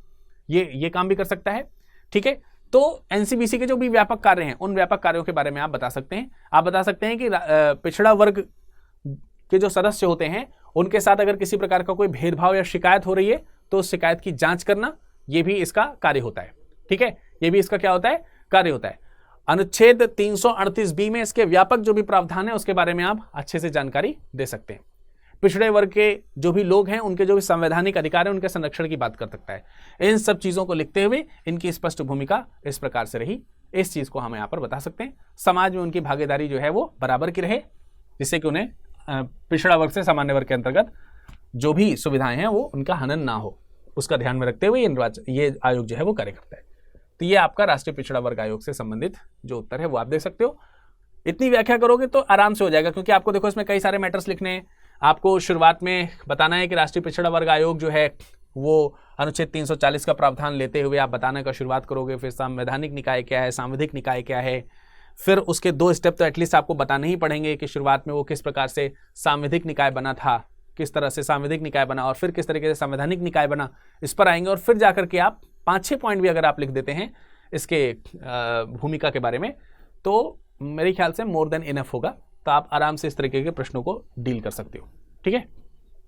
S1: ये काम भी कर सकता है। ठीक है, तो एनसीबीसी के जो भी व्यापक कार्य हैं, उन व्यापक कार्यों के बारे में आप बता सकते हैं। आप बता सकते हैं कि पिछड़ा वर्ग के जो सदस्य होते हैं उनके साथ अगर किसी प्रकार का कोई भेदभाव या शिकायत हो रही है तो उस शिकायत की जांच करना, ये भी इसका कार्य होता है। ठीक है, ये भी इसका क्या होता है? कार्य होता है। अनुच्छेद 338 बी में इसके व्यापक जो भी प्रावधान है उसके बारे में आप अच्छे से जानकारी दे सकते हैं। पिछड़े वर्ग के जो भी लोग हैं उनके जो भी संवैधानिक अधिकार है उनके संरक्षण की बात कर सकता है। इन सब चीजों को लिखते हुए इनकी स्पष्ट भूमिका इस प्रकार से रही, इस चीज को हम यहाँ पर बता सकते हैं। समाज में उनकी भागीदारी जो है वो बराबर की रहे, जिससे कि उन्हें पिछड़ा वर्ग से सामान्य वर्ग के अंतर्गत जो भी सुविधाएं हैं वो उनका हनन ना हो, उसका ध्यान में रखते हुए ये आयोग जो है वो कार्य करता है। तो ये आपका राष्ट्रीय पिछड़ा वर्ग आयोग से संबंधित जो उत्तर है वो आप दे सकते हो। इतनी व्याख्या करोगे तो आराम से हो जाएगा, क्योंकि आपको देखो इसमें कई सारे मैटर्स लिखने हैं। आपको शुरुआत में बताना है कि राष्ट्रीय पिछड़ा वर्ग आयोग जो है वो अनुच्छेद 340 का प्रावधान लेते हुए आप बताने का शुरुआत करोगे। फिर संवैधानिक निकाय क्या है, सांविधिक निकाय क्या है, फिर उसके 2 स्टेप तो एटलीस्ट आपको बताने ही पड़ेंगे कि शुरुआत में वो किस प्रकार से सांविधिक निकाय बना था, किस तरह से सांविधिक निकाय बना और फिर किस तरीके से संवैधानिक निकाय बना, इस पर आएंगे। और फिर जाकर के आप 5-6 पॉइंट भी अगर आप लिख देते हैं इसके भूमिका के बारे में तो मेरे ख्याल से मोर देन इनफ होगा। तो आप आराम से इस तरीके के प्रश्नों को डील कर सकते हो। ठीक है,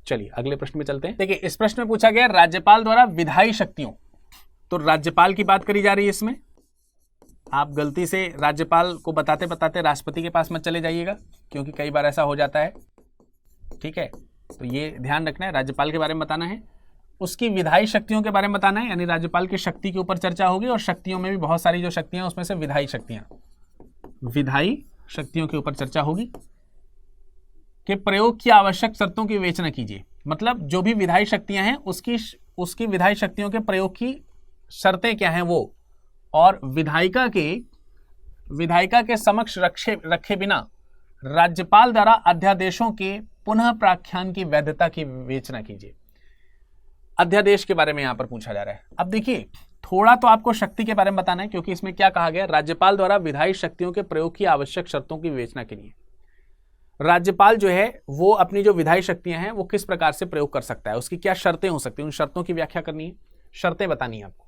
S1: चलिए अगले प्रश्न में चलते हैं। देखिए, इस प्रश्न में पूछा गया राज्यपाल द्वारा विधायी शक्तियों, तो राज्यपाल की बात करी जा रही है इसमें। आप गलती से राज्यपाल को बताते बताते राष्ट्रपति के पास मत चले जाइएगा, क्योंकि कई बार ऐसा हो जाता है। ठीक है, तो ये ध्यान रखना है, राज्यपाल के बारे में बताना है, उसकी विधायी शक्तियों के बारे में बताना है, यानी राज्यपाल की शक्ति के ऊपर चर्चा होगी। और शक्तियों में भी बहुत सारी जो शक्तियां उसमें से विधायी शक्तियों के ऊपर चर्चा होगी कि प्रयोग की आवश्यक शर्तों की विवेचना कीजिए। मतलब जो भी विधायी शक्तियां हैं उसकी विधायी शक्तियों के प्रयोग की शर्तें क्या हैं वो, और विधायिका के समक्ष रखे बिना राज्यपाल द्वारा अध्यादेशों के पुनः प्राख्यान की वैधता की विवेचना कीजिए। अध्यादेश के बारे में यहां पर पूछा जा रहा है। अब देखिए, थोड़ा तो आपको शक्ति के बारे में बताना है, क्योंकि इसमें क्या कहा गया, राज्यपाल द्वारा विधायी शक्तियों के प्रयोग की आवश्यक शर्तों की विवेचना के लिए राज्यपाल जो है वो अपनी जो विधायी शक्तियां हैं वो किस प्रकार से प्रयोग कर सकता है, उसकी क्या शर्तें हो सकती हैं, उन शर्तों की व्याख्या करनी है, शर्तें बतानी है आपको,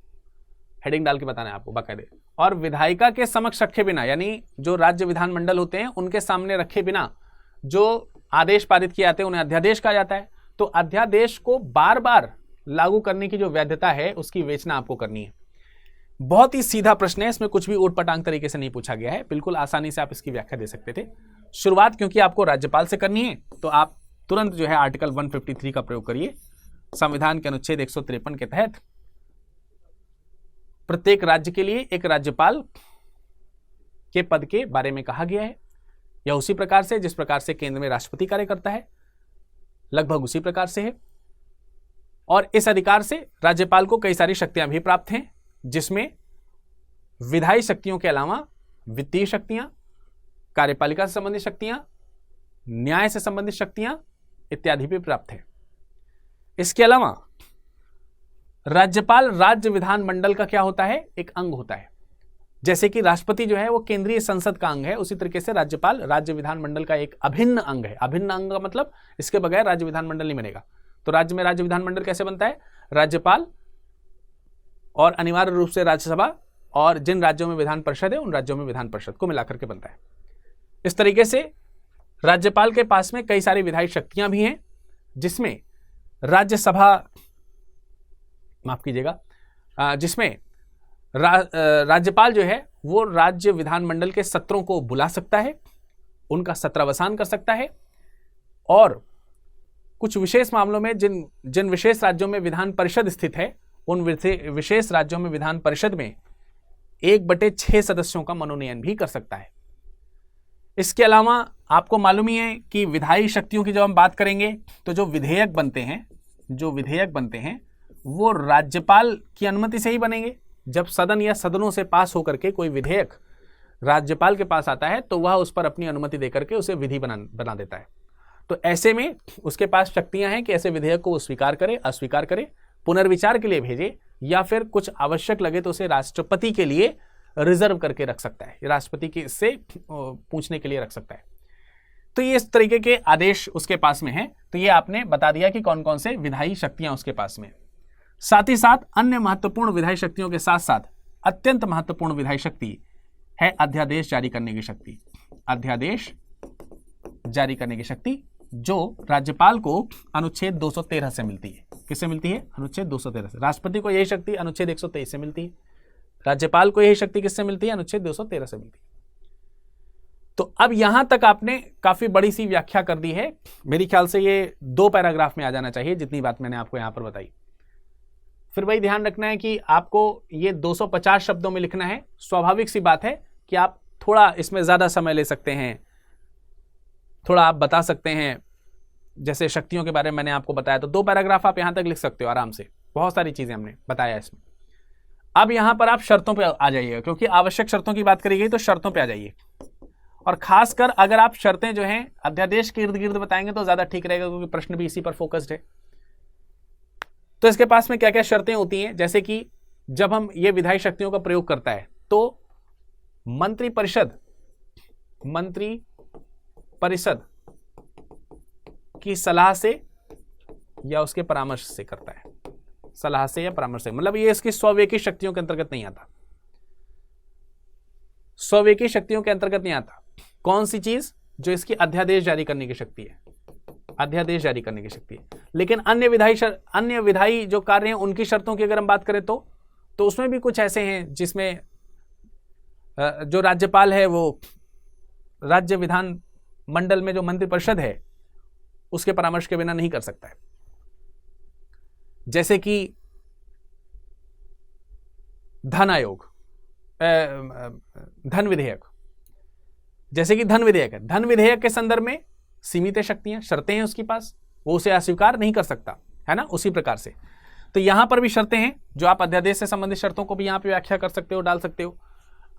S1: हेडिंग डाल के बताना है आपको बाकायदे। और विधायिका के समक्ष रखे बिना, यानी जो राज्य विधानमंडल होते हैं उनके सामने रखे बिना जो आदेश पारित किए जाते हैं उन्हें अध्यादेश कहा जाता है। तो अध्यादेश को बार बार लागू करने की जो वैधता है उसकी विवेचना आपको करनी है। बहुत ही सीधा प्रश्न है, इसमें कुछ भी ऊटपटांग तरीके से नहीं पूछा गया है, बिल्कुल आसानी से आप इसकी व्याख्या दे सकते थे। शुरुआत क्योंकि आपको राज्यपाल से करनी है तो आप तुरंत जो है आर्टिकल 153 का प्रयोग करिए। संविधान के अनुच्छेद 153 के तहत प्रत्येक राज्य के लिए एक राज्यपाल के पद के बारे में कहा गया है, या उसी प्रकार से जिस प्रकार से केंद्र में राष्ट्रपति कार्य करता है, लगभग उसी प्रकार से है। और इस अधिकार से राज्यपाल को कई सारी शक्तियां भी प्राप्त हैं, जिसमें विधायी शक्तियों के अलावा वित्तीय शक्तियां, कार्यपालिका से संबंधित शक्तियां, न्याय से संबंधित शक्तियां इत्यादि भी प्राप्त है। इसके अलावा राज्यपाल राज्य विधानमंडल का क्या होता है, एक अंग होता है। जैसे कि राष्ट्रपति जो है वो केंद्रीय संसद का अंग है, उसी तरीके से राज्यपाल राज्य विधानमंडल का एक अभिन्न अंग है। अभिन्न अंग का मतलब इसके बगैर राज्य विधानमंडल नहीं बनेगा। तो राज्य में राज्य विधानमंडल कैसे बनता है, राज्यपाल और अनिवार्य रूप से राज्यसभा और जिन राज्यों में विधान परिषद है उन राज्यों में विधान परिषद को मिलाकर के बनता है। इस तरीके से राज्यपाल के पास में कई सारी विधायी शक्तियां भी हैं, जिसमें राज्यसभा, माफ कीजिएगा, जिसमें राज्यपाल जो है वो राज्य विधानमंडल के सत्रों को बुला सकता है, उनका सत्रावसान कर सकता है, और कुछ विशेष मामलों में जिन विशेष राज्यों में विधान परिषद स्थित है उन विशेष राज्यों में विधान परिषद में 1/6 सदस्यों का मनोनयन भी कर सकता है। इसके अलावा आपको मालूम ही है कि विधायी शक्तियों की जब हम बात करेंगे तो जो विधेयक बनते हैं वो राज्यपाल की अनुमति से ही बनेंगे। जब सदन या सदनों से पास होकर के कोई विधेयक राज्यपाल के पास आता है तो वह उस पर अपनी अनुमति देकर के उसे विधि बना देता है। तो ऐसे में उसके पास शक्तियां हैं कि ऐसे विधेयक को वो स्वीकार करे, अस्वीकार करे, पुनर्विचार के लिए भेजे, या फिर कुछ आवश्यक लगे तो उसे राष्ट्रपति के लिए रिजर्व करके रख सकता है, राष्ट्रपति के से पूछने के लिए रख सकता है। तो ये इस तरीके के आदेश उसके पास में है। तो ये आपने बता दिया कि कौन कौन से विधायी शक्तियां उसके पास में। साथ ही साथ अन्य महत्वपूर्ण विधायी शक्तियों के साथ साथ अत्यंत महत्वपूर्ण विधायी शक्ति है अध्यादेश जारी करने की शक्ति। अध्यादेश जारी करने की शक्ति जो राज्यपाल को अनुच्छेद 213 से मिलती है। किससे मिलती है? अनुच्छेद 213 से। राष्ट्रपति को यही शक्ति अनुच्छेद 123 से मिलती है, राज्यपाल को यही शक्ति किससे मिलती है? अनुच्छेद 213 से मिलती है। तो अब यहां तक आपने काफी बड़ी सी व्याख्या कर दी है। मेरे ख्याल से ये 2 पैराग्राफ में आ जाना चाहिए, जितनी बात मैंने आपको यहां पर बताई। फिर वही ध्यान रखना है कि आपको ये 250 शब्दों में लिखना है। स्वाभाविक सी बात है कि आप थोड़ा इसमें ज्यादा समय ले सकते हैं, थोड़ा आप बता सकते हैं। जैसे शक्तियों के बारे में मैंने आपको बताया, तो 2 पैराग्राफ आप यहां तक लिख सकते हो आराम से। बहुत सारी चीजें हमने बताया इसमें। अब यहां पर आप शर्तों पे आ जाइएगा, क्योंकि आवश्यक शर्तों की बात करी गई, तो शर्तों पे आ जाइए। और खासकर अगर आप शर्तें जो हैं अध्यादेश के इर्द गिर्द बताएंगे तो ज्यादा ठीक रहेगा, क्योंकि प्रश्न भी इसी पर फोकस्ड है। तो इसके पास में क्या क्या शर्तें होती हैं, जैसे कि जब हम ये विधायी शक्तियों का प्रयोग करता है तो मंत्री परिषद की सलाह से या उसके परामर्श से करता है। सलाह से या परामर्श से, मतलब ये इसकी स्वविवेकी शक्तियों के अंतर्गत नहीं आता। स्वविवेकी शक्तियों के अंतर्गत नहीं आता। कौन सी चीज? जो इसकी अध्यादेश जारी करने की शक्ति है, अध्यादेश जारी करने की शक्ति है। लेकिन अन्य विधायी जो कार्य हैं उनकी शर्तों की अगर हम बात करें तो उसमें भी कुछ ऐसे हैं जिसमें जो राज्यपाल है वो राज्य विधान मंडल में जो मंत्री परिषद है उसके परामर्श के बिना नहीं कर सकता है। जैसे कि धन आयोग, धन विधेयक, जैसे कि धन विधेयक है। धन विधेयक के संदर्भ में सीमित शक्तियां, शर्तें हैं उसके पास, वो उसे अस्वीकार नहीं कर सकता, है ना। उसी प्रकार से तो यहां पर भी शर्तें हैं, जो आप अध्यादेश से संबंधित शर्तों को भी यहां पे व्याख्या कर सकते हो, डाल सकते हो।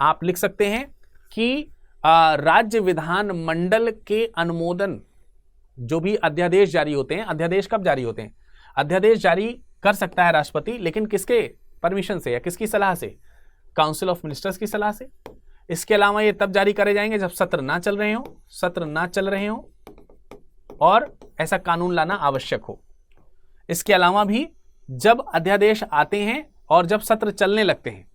S1: आप लिख सकते हैं कि राज्य विधान मंडल के अनुमोदन, जो भी अध्यादेश जारी होते हैं, अध्यादेश कब जारी होते हैं? अध्यादेश जारी कर सकता है राष्ट्रपति, लेकिन किसके परमिशन से या किसकी सलाह से? काउंसिल ऑफ मिनिस्टर्स की सलाह से। इसके अलावा ये तब जारी करे जाएंगे जब सत्र ना चल रहे हो और ऐसा कानून लाना आवश्यक हो। इसके अलावा भी जब अध्यादेश आते हैं और जब सत्र चलने लगते हैं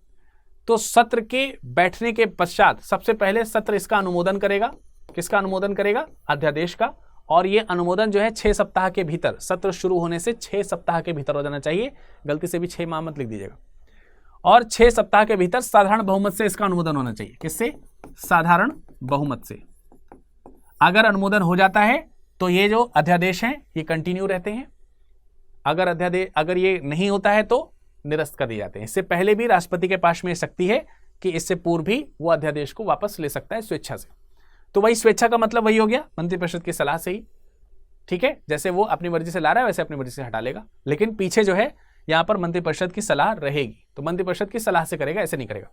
S1: तो सत्र के बैठने के पश्चात सबसे पहले सत्र इसका अनुमोदन करेगा। किसका अनुमोदन करेगा? अध्यादेश का। और ये अनुमोदन जो है 6 सप्ताह के भीतर, सत्र शुरू होने से 6 सप्ताह के भीतर हो जाना चाहिए। गलती से भी 6 माह मत लिख दीजिएगा। और 6 सप्ताह के भीतर साधारण बहुमत से इसका अनुमोदन होना चाहिए। किससे? साधारण बहुमत से। अगर अनुमोदन हो जाता है तो ये जो अध्यादेश हैं ये कंटिन्यू रहते हैं। अगर ये नहीं होता है तो निरस्त कर दिए जाते हैं। इससे पहले भी राष्ट्रपति के पास में शक्ति है कि इससे पूर्व भी वो अध्यादेश को वापस ले सकता है स्वेच्छा से। तो वही स्वेच्छा का मतलब वही हो गया, मंत्रिपरिषद की सलाह से ही। ठीक है, जैसे वो अपनी मर्जी से ला रहा है वैसे अपनी मर्जी से हटा लेगा, लेकिन पीछे जो है यहां पर मंत्रिपरिषद की सलाह रहेगी। तो मंत्रिपरिषद की सलाह से करेगा, ऐसे नहीं करेगा,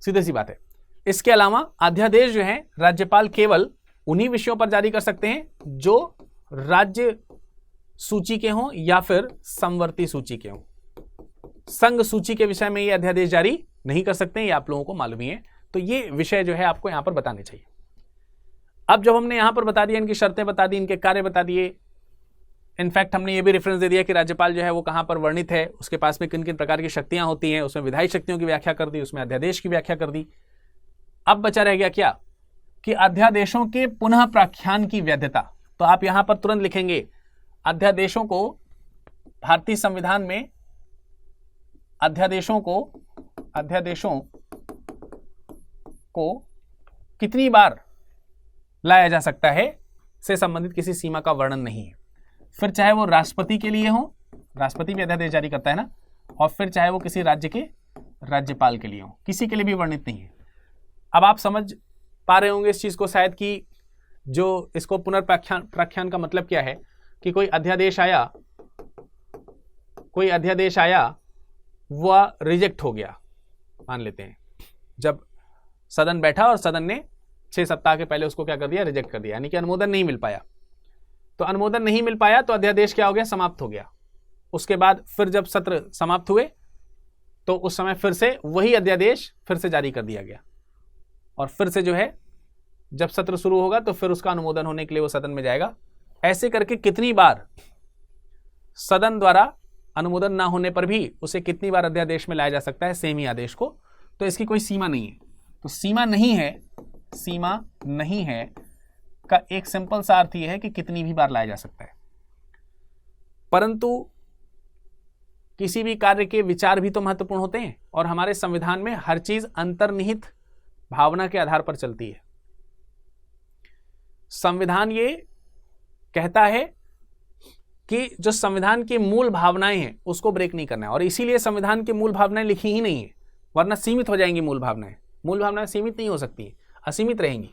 S1: सीधी सी बात है। इसके अलावा अध्यादेश जो है राज्यपाल केवल उन्हीं विषयों पर जारी कर सकते हैं जो राज्य सूची के हों या फिर समवर्ती सूची के हों। संघ सूची के विषय में ये अध्यादेश जारी नहीं कर सकते, ये आप लोगों को मालूम ही है। तो ये विषय जो है आपको यहां पर बताने चाहिए। अब जब हमने यहां पर बता दिया, इनकी शर्तें बता दी, इनके कार्य बता दिए, इनफैक्ट हमने ये भी रेफरेंस दे दिया कि राज्यपाल जो है वो कहाँ पर वर्णित है, उसके पास में किन किन प्रकार की शक्तियां होती हैं, उसमें विधायी शक्तियों की व्याख्या कर दी, उसमें अध्यादेश की व्याख्या कर दी। अब बचा रह गया क्या कि अध्यादेशों के पुनः प्राख्यान की वैधता। तो आप यहां पर तुरंत लिखेंगे अध्यादेशों को भारतीय संविधान में अध्यादेशों को कितनी बार लाया जा सकता है से संबंधित किसी सीमा का वर्णन नहीं है। फिर चाहे वो राष्ट्रपति के लिए हो, राष्ट्रपति भी अध्यादेश जारी करता है ना, और फिर चाहे वो किसी राज्य के राज्यपाल के लिए हो, किसी के लिए भी वर्णित नहीं है। अब आप समझ पा रहे होंगे इस चीज को शायद कि जो इसको पुनर्प्राख्यान का मतलब क्या है कि कोई अध्यादेश आया वह रिजेक्ट हो गया, मान लेते हैं, जब सदन बैठा और सदन ने 6 सप्ताह के पहले उसको क्या कर दिया, रिजेक्ट कर दिया, यानी कि अनुमोदन नहीं मिल पाया। तो अनुमोदन नहीं मिल पाया तो अध्यादेश क्या हो गया, समाप्त हो गया। उसके बाद फिर जब सत्र समाप्त हुए तो उस समय फिर से वही अध्यादेश फिर से जारी कर दिया गया, और फिर से जो है जब सत्र शुरू होगा तो फिर उसका अनुमोदन होने के लिए वो सदन में जाएगा। ऐसे करके कितनी बार सदन द्वारा अनुमोदन ना होने पर भी उसे कितनी बार अध्यादेश में लाया जा सकता है, सेम ही आदेश को। तो इसकी कोई सीमा नहीं है। तो सीमा नहीं है का एक सिंपल सा अर्थ यह है कि कितनी भी बार लाया जा सकता है। परंतु किसी भी कार्य के विचार भी तो महत्वपूर्ण होते हैं, और हमारे संविधान में हर चीज अंतर्निहित भावना के आधार पर चलती है। संविधान ये कहता है कि जो संविधान की मूल भावनाएं हैं उसको ब्रेक नहीं करना है, और इसीलिए संविधान की मूल भावनाएं लिखी ही नहीं है, वरना सीमित हो जाएंगी मूल भावनाएं। मूल भावनाएं सीमित नहीं हो सकती, असीमित रहेंगी।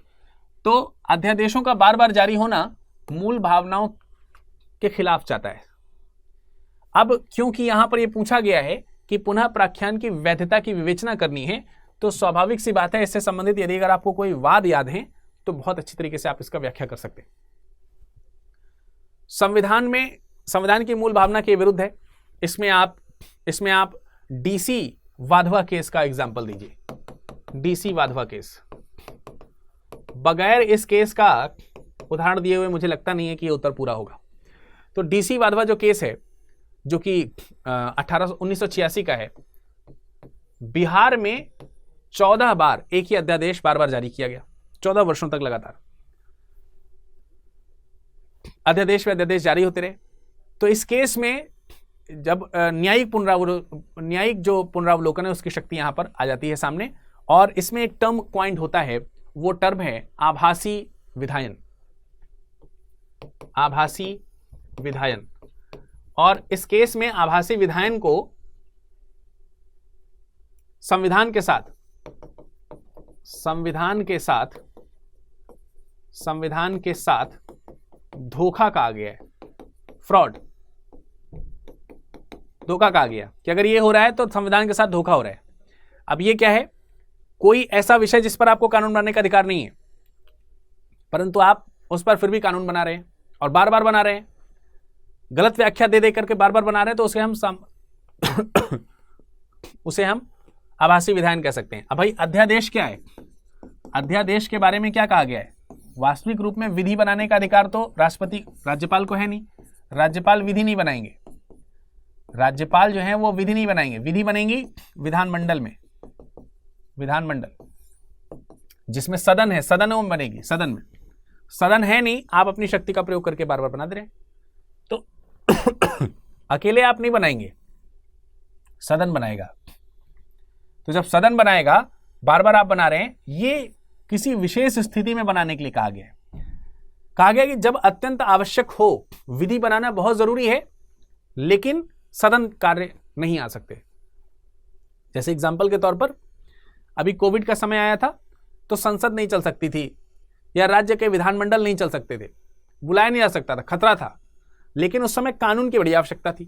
S1: तो अध्यादेशों का बार बार जारी होना मूल भावनाओं के खिलाफ जाता है। अब क्योंकि यहां पर यह पूछा गया है कि पुनः प्राख्यान की वैधता की विवेचना करनी है, तो स्वाभाविक सी बात है इससे संबंधित यदि अगर आपको कोई वाद याद है तो बहुत अच्छी तरीके से आप इसका व्याख्या कर सकते हैं। संविधान की मूल भावना के विरुद्ध है। इसमें आप डीसी वाधवा केस का एग्जाम्पल दीजिए। डीसी वाधवा केस, बगैर इस केस का उदाहरण दिए हुए मुझे लगता नहीं है कि ये उत्तर पूरा होगा। तो डीसी वाधवा जो केस है, जो कि 1986 का है, बिहार में 14 बार एक ही अध्यादेश बार बार जारी किया गया, 14 वर्षों तक लगातार अध्यादेश जारी होते रहे। तो इस केस में जब न्यायिक जो पुनरावलोकन है उसकी शक्ति यहां पर आ जाती है सामने, और इसमें एक टर्म क्वाइंट होता है, वो टर्म है आभासी विधायन। आभासी विधायन, और इस केस में आभासी विधायन को संविधान के साथ धोखा कहा गया है, फ्रॉड, धोखा कहा गया कि अगर ये हो रहा है तो संविधान के साथ धोखा हो रहा है। अब ये क्या है, कोई ऐसा विषय जिस पर आपको कानून बनाने का अधिकार नहीं है, परंतु आप उस पर फिर भी कानून बना रहे हैं और बार बार बना रहे हैं, गलत व्याख्या दे करके बार बार बना रहे हैं, तो उसे हम आभासी विधायन कह सकते हैं। अब भाई अध्यादेश क्या है, अध्यादेश के बारे में क्या कहा गया है, वास्तविक रूप में विधि बनाने का अधिकार तो राज्यपाल को है नहीं। राज्यपाल विधि नहीं बनाएंगे, राज्यपाल जो है वो विधि नहीं बनाएंगे, विधि बनेंगी विधानमंडल में, विधानमंडल जिसमें सदन है, सदन में बनेगी, सदन में, सदन है नहीं, आप अपनी शक्ति का प्रयोग करके बार बार बना दे रहे हैं। तो अकेले आप नहीं बनाएंगे, सदन बनाएगा। तो जब सदन बनाएगा, बार बार आप बना रहे हैं, ये किसी विशेष स्थिति में बनाने के लिए कहा गया है। कहा गया कि जब अत्यंत आवश्यक हो, विधि बनाना बहुत जरूरी है, लेकिन सदन कार्य नहीं आ सकते। जैसे एग्जाम्पल के तौर पर अभी कोविड का समय आया था, तो संसद नहीं चल सकती थी, या राज्य के विधानमंडल नहीं चल सकते थे, बुलाया नहीं जा सकता था, खतरा था, लेकिन उस समय कानून की बड़ी आवश्यकता थी।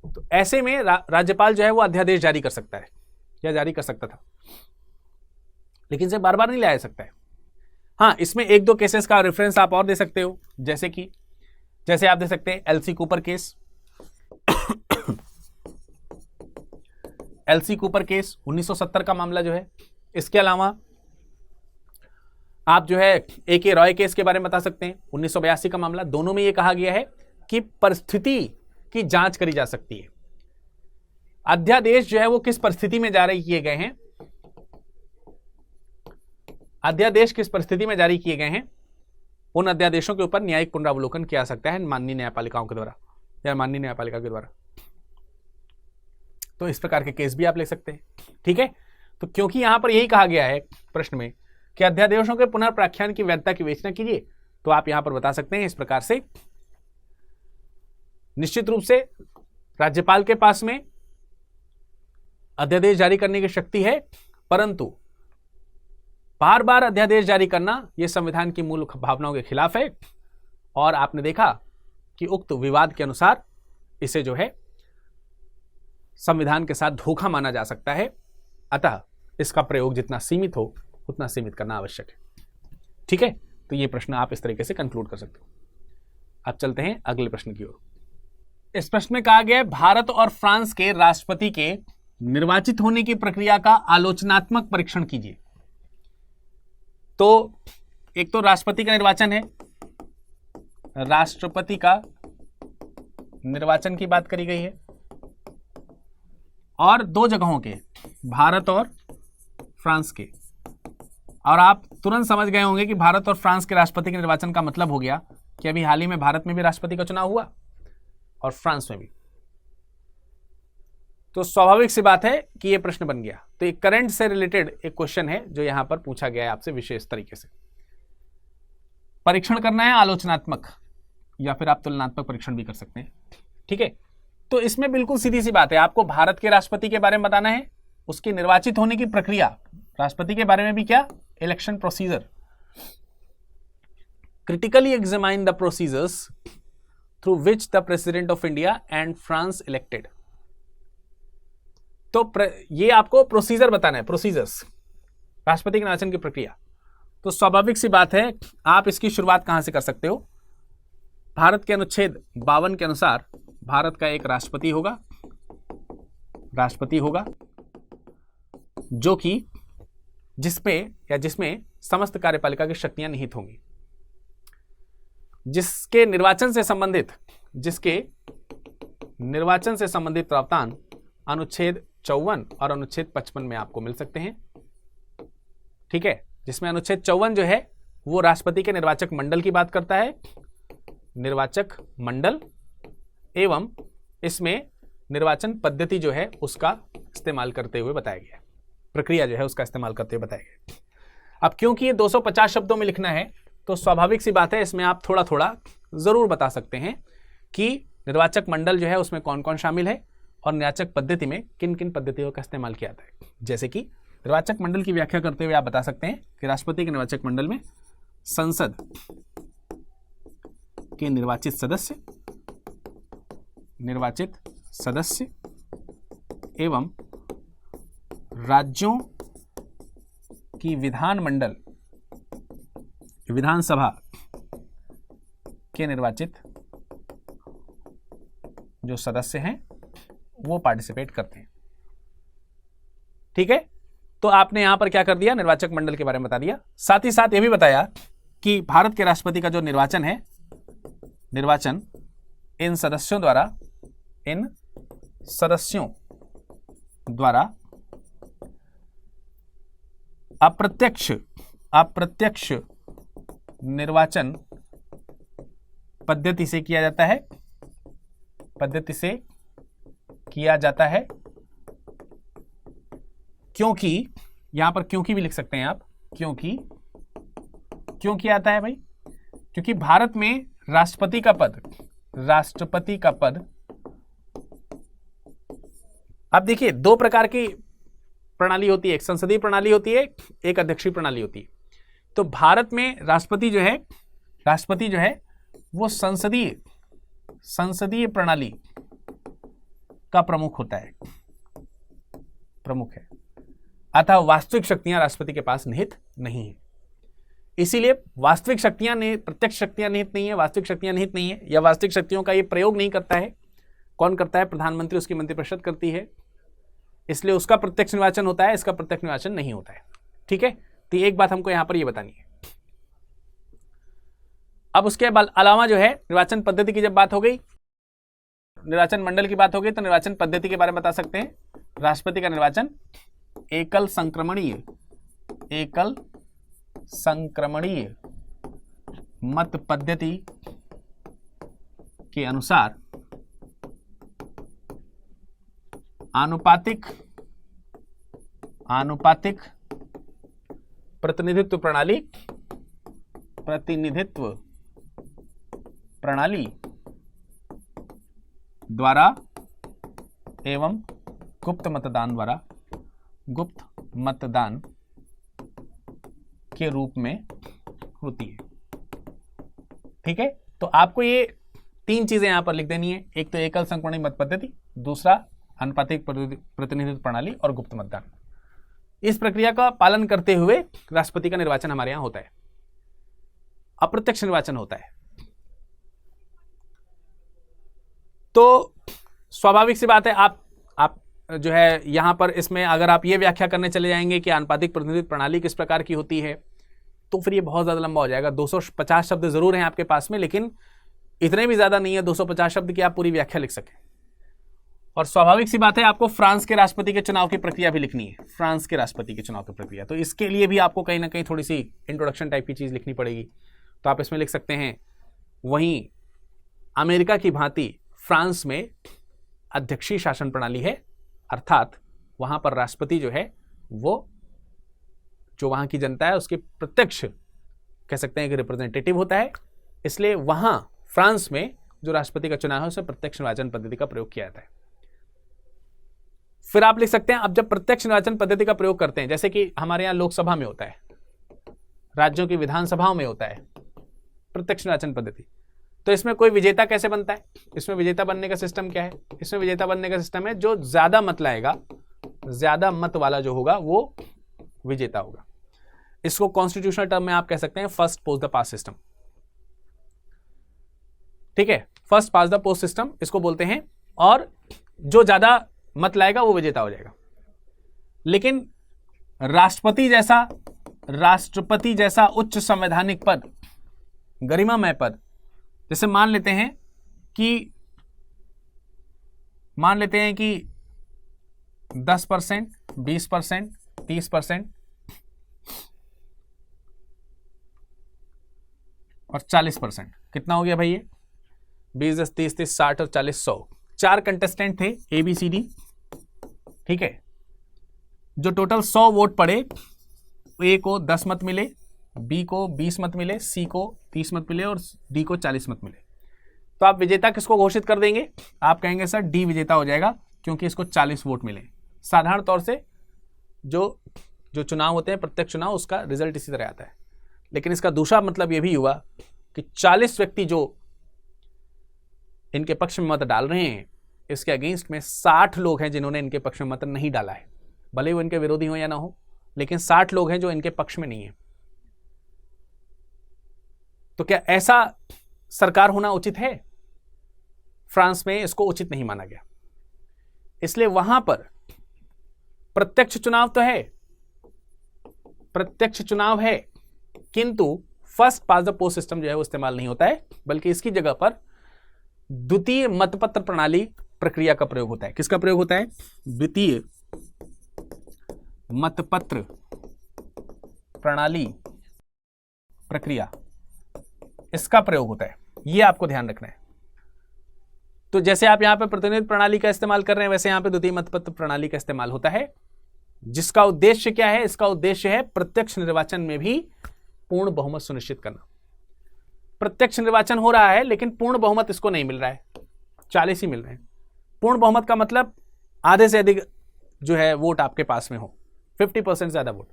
S1: तो ऐसे में राज्यपाल जो है वो अध्यादेश जारी कर सकता है, या जारी कर सकता था, लेकिन इसे बार बार नहीं लाया जा सकता है। हाँ, इसमें एक दो केसेस का रेफरेंस आप और दे सकते हो, जैसे आप दे सकते हैं LC Cooper case. LC Cooper case 1970 का मामला जो है। इसके अलावा आप जो है ए के रॉय केस के बारे में बता सकते हैं, 1982 का मामला। दोनों में ये कहा गया है की परिस्थिति की जांच करी जा सकती है। अध्यादेश जो है वो किस परिस्थिति में जारी किए गए हैं, अध्यादेश किस परिस्थिति में जारी किए गए हैं, उन अध्यादेशों के ऊपर न्यायिक पुनरावलोकन किया सकता है माननीय न्यायपालिकाओं के द्वारा या माननीय न्यायपालिका के द्वारा। तो इस प्रकार के केस भी आप ले सकते हैं। ठीक है, तो क्योंकि यहां पर यही कहा गया है प्रश्न में कि अध्यादेशों के पुनर्प्राख्यान की वैधता की विवेचना कीजिए, तो आप यहां पर बता सकते हैं इस प्रकार से, निश्चित रूप से राज्यपाल के पास में अध्यादेश जारी करने की शक्ति है, परंतु बार बार अध्यादेश जारी करना यह संविधान की मूल भावनाओं के खिलाफ है, और आपने देखा कि उक्त विवाद के अनुसार इसे जो है संविधान के साथ धोखा माना जा सकता है। अतः इसका प्रयोग जितना सीमित हो उतना सीमित करना आवश्यक है। ठीक है, तो यह प्रश्न आप इस तरीके से कंक्लूड कर सकते हो। अब चलते हैं अगले प्रश्न की ओर। इस प्रश्न में कहा गया है भारत और फ्रांस के राष्ट्रपति के निर्वाचित होने की प्रक्रिया का आलोचनात्मक परीक्षण कीजिए। तो एक तो राष्ट्रपति का निर्वाचन है, राष्ट्रपति का निर्वाचन की बात करी गई है, और दो जगहों के, भारत और फ्रांस के। और आप तुरंत समझ गए होंगे कि भारत और फ्रांस के राष्ट्रपति के निर्वाचन का मतलब हो गया कि अभी हाल ही में भारत में भी राष्ट्रपति का चुनाव हुआ और फ्रांस में भी। तो स्वाभाविक सी बात है कि यह प्रश्न बन गया। तो एक करंट से रिलेटेड एक क्वेश्चन है जो यहां पर पूछा गया है आपसे विशेष तरीके से। परीक्षण करना है आलोचनात्मक, या फिर आप तुलनात्मक परीक्षण भी कर सकते हैं। ठीक है, तो इसमें बिल्कुल सीधी सी बात है, आपको भारत के राष्ट्रपति के बारे में बताना है, उसके निर्वाचित होने की प्रक्रिया, राष्ट्रपति के बारे में भी क्या, election procedure, critically examine the procedures through which the president of India and France elected. तो ये आपको प्रोसीजर बताना है, प्रोसीजर्स, राष्ट्रपति के निर्वाचन की प्रक्रिया। तो स्वाभाविक सी बात है, आप इसकी शुरुआत कहां से कर सकते हो, भारत के अनुच्छेद 52 के अनुसार भारत का एक राष्ट्रपति होगा जो कि जिसमें समस्त कार्यपालिका की शक्तियां निहित होंगी, जिसके निर्वाचन से संबंधित प्रावधान अनुच्छेद 54 और अनुच्छेद 55 में आपको मिल सकते हैं। ठीक है, जिसमें अनुच्छेद 54 जो है वो राष्ट्रपति के निर्वाचक मंडल की बात करता है, निर्वाचक मंडल, एवं इसमें निर्वाचन पद्धति जो है उसका इस्तेमाल करते हुए बताया गया, प्रक्रिया जो है उसका इस्तेमाल करते हुए बताया गया। अब क्योंकि ये 250 शब्दों में लिखना है, तो स्वाभाविक सी बात है इसमें आप थोड़ा थोड़ा जरूर बता सकते हैं कि निर्वाचक मंडल जो है उसमें कौन कौन शामिल है और निर्वाचक पद्धति में किन किन पद्धतियों का इस्तेमाल किया जाता है। जैसे कि निर्वाचक मंडल की व्याख्या करते हुए आप बता सकते हैं कि राष्ट्रपति के निर्वाचक मंडल में संसद के निर्वाचित सदस्य एवं राज्यों की विधानसभा के निर्वाचित जो सदस्य हैं वो पार्टिसिपेट करते हैं। ठीक है, तो आपने यहां पर क्या कर दिया, निर्वाचक मंडल के बारे में बता दिया। साथ ही साथ यह भी बताया कि भारत के राष्ट्रपति का जो निर्वाचन है, निर्वाचन इन सदस्यों द्वारा अप्रत्यक्ष निर्वाचन पद्धति से किया जाता है, क्योंकि यहां पर क्योंकि भी लिख सकते हैं आप, क्योंकि आता है भाई, क्योंकि भारत में राष्ट्रपति का पद अब देखिए दो प्रकार की प्रणाली होती है, एक संसदीय प्रणाली होती है, एक अध्यक्षीय प्रणाली होती है। तो भारत में राष्ट्रपति जो है वो संसदीय प्रणाली का प्रमुख है, अतः वास्तविक शक्तियां राष्ट्रपति के पास निहित नहीं है। इसीलिए वास्तविक शक्तियां प्रत्यक्ष शक्तियां निहित नहीं है, वास्तविक शक्तियां निहित नहीं है, या वास्तविक शक्तियों का ये प्रयोग नहीं करता है। कौन करता है, प्रधानमंत्री, उसकी मंत्रिपरिषद करती है, इसलिए उसका प्रत्यक्ष निर्वाचन होता है, इसका प्रत्यक्ष निर्वाचन नहीं होता है। ठीक है, तो एक बात हमको यहां पर ये बतानी है। अब उसके अलावा जो है निर्वाचन पद्धति की जब बात हो गई, निर्वाचन मंडल की बात हो गई, तो निर्वाचन पद्धति के बारे में बता सकते हैं। राष्ट्रपति का निर्वाचन एकल संक्रमणीय मत पद्धति के अनुसार आनुपातिक प्रतिनिधित्व प्रणाली द्वारा एवं गुप्त मतदान के रूप में होती है। ठीक है, तो आपको ये 3 चीजें यहां पर लिख देनी है। एक तो एकल संक्रमणीय मत पद्धति, दूसरा आनुपातिक प्रतिनिधित्व प्रणाली और गुप्त मतदान। इस प्रक्रिया का पालन करते हुए राष्ट्रपति का निर्वाचन हमारे यहां होता है। अप्रत्यक्ष निर्वाचन होता है। तो स्वाभाविक सी बात है, आप जो है यहां पर इसमें अगर आप ये व्याख्या करने चले जाएंगे कि आनुपातिक प्रतिनिधित्व प्रणाली किस प्रकार की होती है, तो फिर ये बहुत ज्यादा लंबा हो जाएगा। 250 शब्द जरूर हैं आपके पास में, लेकिन इतने भी ज्यादा नहीं है 250 शब्द की आप पूरी व्याख्या लिख सकें। और स्वाभाविक सी बात है, आपको फ्रांस के राष्ट्रपति के चुनाव की प्रक्रिया भी लिखनी है। फ्रांस के राष्ट्रपति के चुनाव की प्रक्रिया, तो इसके लिए भी आपको कहीं ना कहीं थोड़ी सी इंट्रोडक्शन टाइप की चीज लिखनी पड़ेगी। तो आप इसमें लिख सकते हैं, वहीं अमेरिका की भांति फ्रांस में अध्यक्षीय शासन प्रणाली है, अर्थात वहां पर राष्ट्रपति जो है वो जो वहां की जनता है उसके प्रत्यक्ष कह सकते हैं कि रिप्रेजेंटेटिव होता है। इसलिए वहां फ्रांस में जो राष्ट्रपति का चुनाव है उसमें प्रत्यक्ष निर्वाचन पद्धति का प्रयोग किया जाता है। फिर आप लिख सकते हैं, अब जब प्रत्यक्ष निर्वाचन पद्धति का प्रयोग करते हैं, जैसे कि हमारे यहां लोकसभा में होता है, राज्यों की विधानसभाओं में होता है प्रत्यक्ष निर्वाचन पद्धति, तो इसमें कोई विजेता कैसे बनता है? इसमें विजेता बनने का सिस्टम क्या है? इसमें विजेता बनने का सिस्टम है, जो ज्यादा मत लाएगा, ज्यादा मत वाला जो होगा वो विजेता होगा। इसको कॉन्स्टिट्यूशनल टर्म में आप कह सकते हैं first post the past system. ठीक है, first pass the post system इसको बोलते हैं, और जो ज्यादा मत लाएगा वो विजेता हो जाएगा। लेकिन राष्ट्रपति जैसा उच्च संवैधानिक पद, गरिमामय पद, जैसे मान लेते हैं कि 10%, 20%, 30% और 40%, कितना हो गया भाई ये? 20, 10, 30, 30, 60 और 40, 100। 4 कंटेस्टेंट थे ABCD। ठीक है, जो टोटल 100 वोट पड़े, A को 10 मत मिले, B को 20 मत मिले, C को 30 मत मिले और D को 40 मत मिले। तो आप विजेता किसको घोषित कर देंगे? आप कहेंगे सर D विजेता हो जाएगा, क्योंकि इसको 40 वोट मिले। साधारण तौर से जो चुनाव होते हैं, प्रत्यक्ष चुनाव, उसका रिजल्ट इसी तरह आता है। लेकिन इसका दूसरा मतलब यह भी हुआ कि 40 व्यक्ति जो इनके पक्ष में मत डाल रहे हैं, इसके अगेंस्ट में 60 लोग हैं जिन्होंने इनके पक्ष में मत नहीं डाला है, भले वो इनके विरोधी हो या ना हो, लेकिन 60 लोग हैं जो इनके पक्ष में नहीं है। तो क्या ऐसा सरकार होना उचित है? फ्रांस में इसको उचित नहीं माना गया। इसलिए वहां पर प्रत्यक्ष चुनाव तो है, प्रत्यक्ष चुनाव है, किंतु first pass the post system जो है वो इस्तेमाल नहीं होता है, बल्कि इसकी जगह पर द्वितीय मतपत्र प्रणाली प्रक्रिया का प्रयोग होता है। किसका प्रयोग होता है? द्वितीय मतपत्र प्रणाली प्रक्रिया, इसका प्रयोग होता है। यह आपको ध्यान रखना है। तो जैसे आप यहां पे प्रतिनिधित्व प्रणाली का इस्तेमाल कर रहे हैं, वैसे यहां पे द्वितीय मतपत्र प्रणाली का इस्तेमाल होता है, जिसका उद्देश्य क्या है? इसका उद्देश्य है प्रत्यक्ष निर्वाचन में भी पूर्ण बहुमत सुनिश्चित करना। प्रत्यक्ष निर्वाचन हो रहा है, लेकिन पूर्ण बहुमत इसको नहीं मिल रहा है, 40 ही मिल रहे हैं। पूर्ण बहुमत का मतलब आधे से अधिक जो है वोट आपके पास में हो, 50% ज्यादा वोट।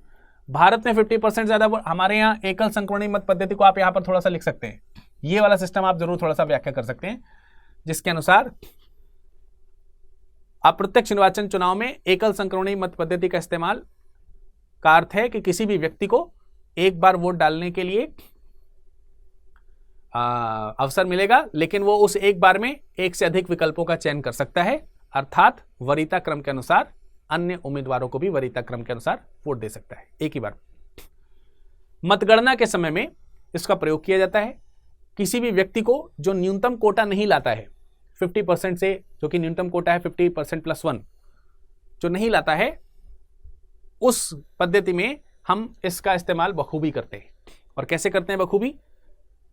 S1: भारत में 50% ज्यादा वोट। हमारे यहाँ एकल संक्रमणीय मत पद्धति को आप यहां पर थोड़ा सा लिख सकते हैं, ये वाला सिस्टम आप जरूर थोड़ा सा व्याख्या कर सकते हैं, जिसके अनुसार अप्रत्यक्ष निर्वाचन चुनाव में एकल संक्रमणीय मत पद्धति का इस्तेमाल का अर्थ है कि किसी भी व्यक्ति को एक बार वोट डालने के लिए अवसर मिलेगा, लेकिन वो उस एक बार में एक से अधिक विकल्पों का चयन कर सकता है, अर्थात वरीयता क्रम के अनुसार अन्य उम्मीदवारों को भी वरीयता क्रम के अनुसार वोट दे सकता है एक ही बार। मतगणना के समय में इसका प्रयोग किया जाता है किसी भी व्यक्ति को जो न्यूनतम कोटा नहीं लाता है 50% से, जो कि न्यूनतम कोटा है 50% + 1 जो नहीं लाता है, उस पद्धति में हम इसका इस्तेमाल बखूबी करते हैं। और कैसे करते हैं बखूबी?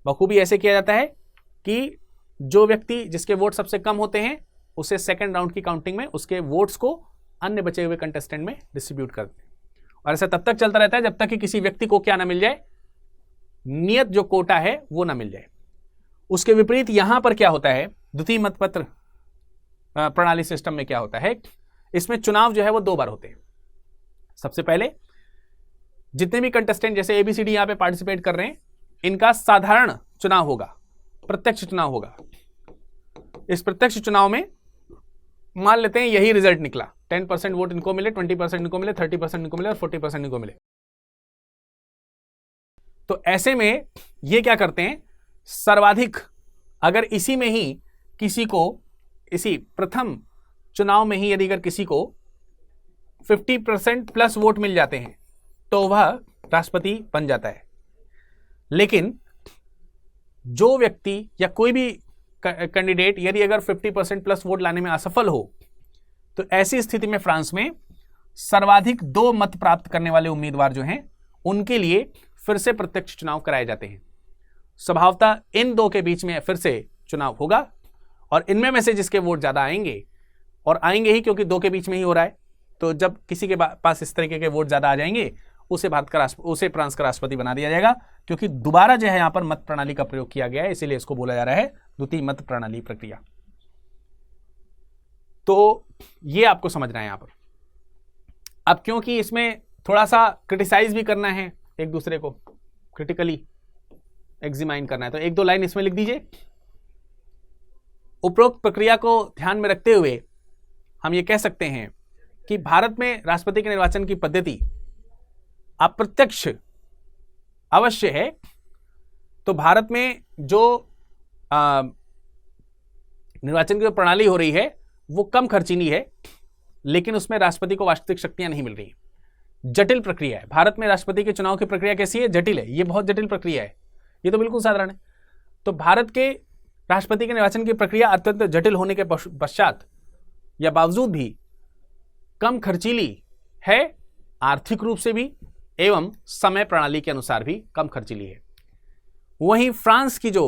S1: बखूबी ऐसे किया जाता है कि जो व्यक्ति जिसके वोट सबसे कम होते हैं उसे सेकंड राउंड की काउंटिंग में उसके वोट्स को अन्य बचे हुए कंटेस्टेंट में डिस्ट्रीब्यूट करते हैं। और ऐसा तब तक चलता रहता है जब तक कि किसी व्यक्ति को क्या ना मिल जाए, नियत जो कोटा है वो ना मिल जाए। उसके विपरीत यहां पर क्या होता है, द्वितीय मतपत्र प्रणाली सिस्टम में क्या होता है, इसमें चुनाव जो है वो 2 बार होते हैं। सबसे पहले जितने भी कंटेस्टेंट जैसे ABCD यहां पे पार्टिसिपेट कर रहे हैं, इनका साधारण चुनाव होगा, प्रत्यक्ष चुनाव होगा। इस प्रत्यक्ष चुनाव में मान लेते हैं यही रिजल्ट निकला, 10% वोट इनको मिले, 20% इनको मिले, 30% इनको मिले और 40% इनको मिले। तो ऐसे में ये क्या करते हैं, सर्वाधिक अगर इसी में ही किसी को, इसी प्रथम चुनाव में ही यदि अगर किसी को 50% प्लस वोट मिल जाते हैं तो वह राष्ट्रपति बन जाता है। लेकिन जो व्यक्ति या कोई भी कैंडिडेट यदि अगर 50% प्लस वोट लाने में असफल हो तो ऐसी स्थिति में फ्रांस में सर्वाधिक 2 मत प्राप्त करने वाले उम्मीदवार जो हैं उनके लिए फिर से प्रत्यक्ष चुनाव कराए जाते हैं। स्वभावतः इन 2 के बीच में फिर से चुनाव होगा और इनमें में से जिसके वोट ज्यादा आएंगे, और आएंगे ही क्योंकि 2 के बीच में ही हो रहा है, तो जब किसी के पास इस तरीके के वोट ज्यादा आ जाएंगे उसे फ्रांस का राष्ट्रपति बना दिया जाएगा। क्योंकि दोबारा जो है यहां पर मत प्रणाली का प्रयोग किया गया है, इसीलिए इसको बोला जा रहा है द्वितीय मत प्रणाली प्रक्रिया। तो ये आपको समझना है यहां पर। अब क्योंकि इसमें थोड़ा सा क्रिटिसाइज भी करना है, एक दूसरे को क्रिटिकली एग्जामिन करना है, तो 1-2 लाइन इसमें लिख दीजिए। उपरोक्त प्रक्रिया को ध्यान में रखते हुए हम ये कह सकते हैं कि भारत में राष्ट्रपति के निर्वाचन की पद्धति अप्रत्यक्ष अवश्य है। तो भारत में जो निर्वाचन की प्रणाली हो रही है वो कम खर्चीली है, लेकिन उसमें राष्ट्रपति को वास्तविक शक्तियां नहीं मिल रही। जटिल प्रक्रिया है। भारत में राष्ट्रपति के चुनाव की प्रक्रिया कैसी है? जटिल है। ये बहुत जटिल प्रक्रिया है, ये तो बिल्कुल साधारण है। तो भारत के राष्ट्रपति के निर्वाचन की प्रक्रिया अत्यंत जटिल होने के पश्चात या बावजूद भी कम खर्चीली है, आर्थिक रूप से भी एवं समय प्रणाली के अनुसार भी कम खर्चीली है। वहीं फ्रांस की जो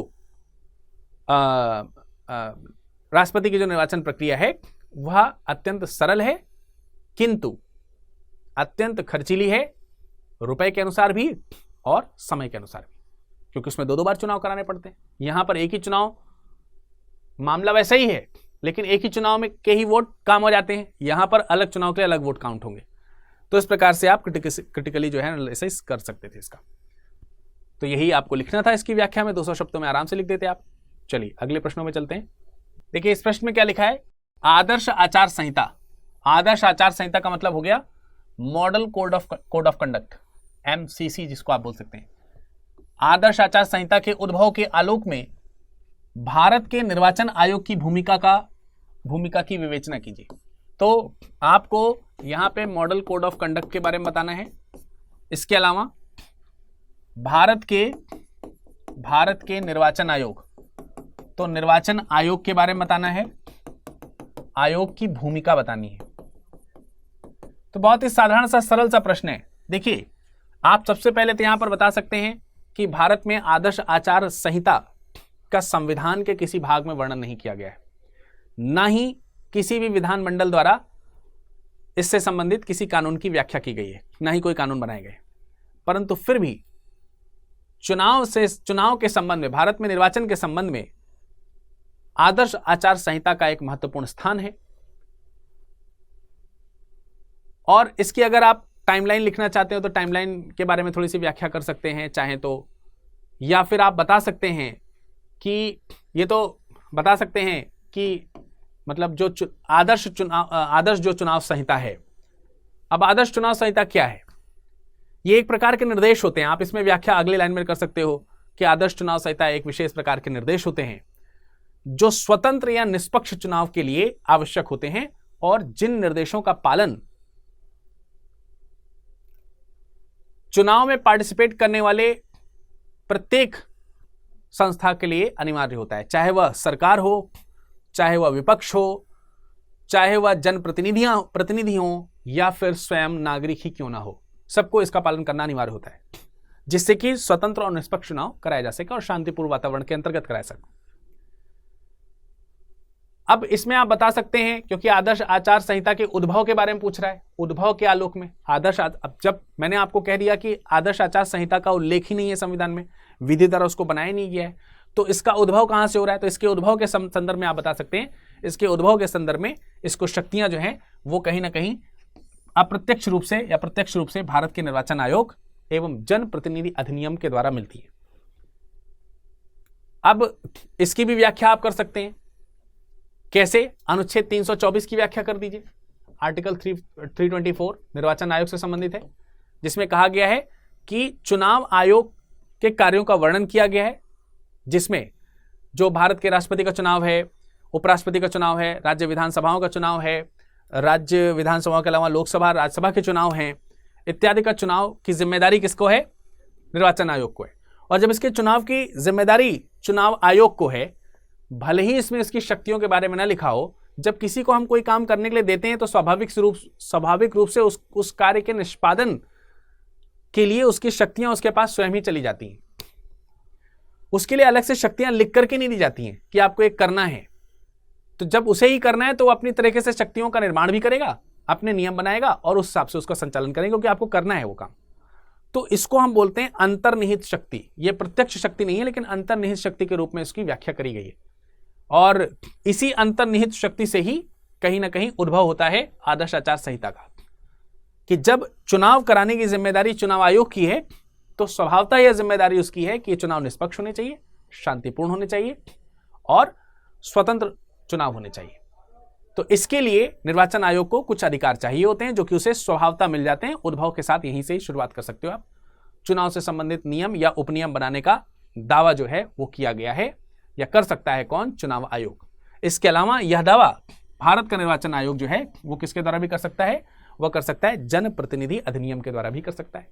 S1: राष्ट्रपति की जो निर्वाचन प्रक्रिया है वह अत्यंत सरल है, किंतु अत्यंत खर्चीली है, रुपए के अनुसार भी और समय के अनुसार भी, क्योंकि उसमें 2 बार चुनाव कराने पड़ते हैं। यहां पर एक ही चुनाव, मामला वैसा ही है, लेकिन एक ही चुनाव में के ही वोट काम हो जाते हैं, यहां पर अलग चुनाव के लिए अलग वोट काउंट होंगे। तो इस प्रकार से आप क्रिटिकली जो है एनालिसिस कर सकते थे इसका। तो यही आपको लिखना था इसकी व्याख्या में, 200 शब्दों में आराम से लिख देते आप। चलिए अगले प्रश्नों में चलते हैं। देखिए इस प्रश्न में क्या लिखा है, आदर्श आचार संहिता। आदर्श आचार संहिता का मतलब हो गया model code of conduct, MCC जिसको आप बोल सकते हैं। आदर्श आचार संहिता के उद्भव के आलोक में भारत के निर्वाचन आयोग की भूमिका की विवेचना कीजिए। तो आपको यहां पे मॉडल कोड ऑफ कंडक्ट के बारे में बताना है। इसके अलावा भारत के निर्वाचन आयोग, तो निर्वाचन आयोग के बारे में बताना है, आयोग की भूमिका बतानी है। तो बहुत ही साधारण सा सरल सा प्रश्न है। देखिए आप सबसे पहले तो यहां पर बता सकते हैं कि भारत में आदर्श आचार संहिता का संविधान के किसी भाग में वर्णन नहीं किया गया है, ना ही किसी भी विधानमंडल द्वारा इससे संबंधित किसी कानून की व्याख्या की गई है, ना ही कोई कानून बनाए गए। परंतु फिर भी चुनाव के संबंध में, भारत में निर्वाचन के संबंध में आदर्श आचार संहिता का एक महत्वपूर्ण स्थान है। और इसकी अगर आप टाइमलाइन लिखना चाहते हो तो टाइमलाइन के बारे में थोड़ी सी व्याख्या कर सकते हैं चाहे तो, या फिर आप बता सकते हैं कि ये तो बता सकते हैं कि मतलब जो आदर्श जो चुनाव संहिता है। अब आदर्श चुनाव संहिता क्या है? ये एक प्रकार के निर्देश होते हैं। आप इसमें व्याख्या अगले लाइन में कर सकते हो कि आदर्श चुनाव संहिता एक विशेष प्रकार के निर्देश होते हैं जो स्वतंत्र या निष्पक्ष चुनाव के लिए आवश्यक होते हैं और जिन निर्देशों का पालन चुनाव में पार्टिसिपेट करने वाले प्रत्येक संस्था के लिए अनिवार्य होता है, चाहे वह सरकार हो, चाहे वह विपक्ष हो, चाहे वह प्रतिनिधि हो या फिर स्वयं नागरिक ही क्यों ना हो, सबको इसका पालन करना अनिवार्य होता है, जिससे कि स्वतंत्र और निष्पक्ष चुनाव कराया जा सके और शांतिपूर्ण वातावरण के अंतर्गत कराया सके। अब इसमें आप बता सकते हैं, क्योंकि आदर्श आचार संहिता के उद्भव के बारे में पूछ रहा है, उद्भव के आलोक में अब जब मैंने आपको कह दिया कि आदर्श आचार संहिता का उल्लेख ही नहीं है संविधान में, विधि द्वारा उसको बनाया नहीं गया है, तो इसका उद्भव कहां से हो रहा है? तो इसके उद्भव के संदर्भ में आप बता सकते हैं, इसके उद्भव के संदर्भ में इसको शक्तियां जो हैं वो कहीं ना कहीं अप्रत्यक्ष रूप से या प्रत्यक्ष रूप से भारत के निर्वाचन आयोग एवं जनप्रतिनिधि अधिनियम के द्वारा मिलती है। अब इसकी भी व्याख्या आप कर सकते हैं, कैसे? अनुच्छेद 324 की व्याख्या कर दीजिए। आर्टिकल 324 निर्वाचन आयोग से संबंधित है, जिसमें कहा गया है कि चुनाव आयोग के कार्यों का वर्णन किया गया है, जिसमें जो भारत के राष्ट्रपति का चुनाव है, उपराष्ट्रपति का चुनाव है, राज्य विधानसभाओं का चुनाव है, राज्य विधानसभाओं के अलावा लोकसभा राज्यसभा के चुनाव हैं इत्यादि का चुनाव की जिम्मेदारी किसको है? निर्वाचन आयोग को है। और जब इसके चुनाव की जिम्मेदारी चुनाव आयोग को है, भले ही इसमें इसकी शक्तियों के बारे में ना लिखा हो, जब किसी को हम कोई काम करने के लिए देते हैं तो स्वाभाविक रूप से उस कार्य के निष्पादन के लिए उसकी शक्तियां उसके पास स्वयं ही चली जाती हैं। उसके लिए अलग से शक्तियां लिख करके नहीं दी जाती हैं कि आपको एक करना है। तो जब उसे ही करना है तो वो अपनी तरीके से शक्तियों का निर्माण भी करेगा, अपने नियम बनाएगा और उस हिसाब से उसका संचालन करेगा, क्योंकि आपको करना है वो काम। तो इसको हम बोलते हैं अंतर्निहित शक्ति। ये प्रत्यक्ष शक्ति नहीं है, लेकिन अंतर्निहित शक्ति के रूप में इसकी व्याख्या करी गई है। और इसी अंतर्निहित शक्ति से ही कहीं ना कहीं उद्भव होता है आदर्श आचार संहिता का, कि जब चुनाव कराने की जिम्मेदारी चुनाव आयोग की है तो स्वभावतः यह जिम्मेदारी उसकी है कि चुनाव निष्पक्ष होने चाहिए, शांतिपूर्ण होने चाहिए और स्वतंत्र चुनाव होने चाहिए। तो इसके लिए निर्वाचन आयोग को कुछ अधिकार चाहिए होते हैं, जो कि उसे स्वभावतः मिल जाते हैं। उद्भव के साथ यहीं से ही शुरुआत कर सकते हो आप। चुनाव से संबंधित नियम या उपनियम बनाने का दावा जो है वो किया गया है, या कर सकता है कौन? चुनाव आयोग। इसके अलावा यह दावा भारत का निर्वाचन आयोग जो है वो किसके द्वारा भी कर सकता है? वह कर सकता है जनप्रतिनिधि अधिनियम के द्वारा भी कर सकता है,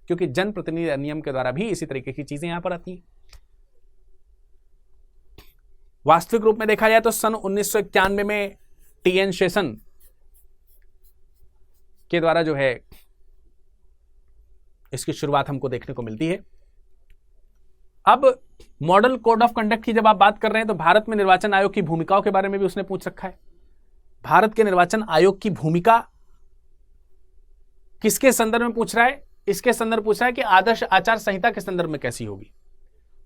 S1: क्योंकि जनप्रतिनिधि अधिनियम के द्वारा भी इसी तरीके की चीजें यहां पर आती हैं। वास्तविक रूप में देखा जाए तो सन 1991 में टी.एन. शेषन के द्वारा जो है इसकी शुरुआत हमको देखने को मिलती है। अब मॉडल कोड ऑफ कंडक्ट की जब आप बात कर रहे हैं तो भारत में निर्वाचन आयोग की भूमिकाओं के बारे में भी उसने पूछ रखा है। भारत के निर्वाचन आयोग की भूमिका किसके संदर्भ में पूछ रहा है? इसके संदर्भ पूछ रहा है कि आदर्श आचार संहिता के संदर्भ में कैसी होगी।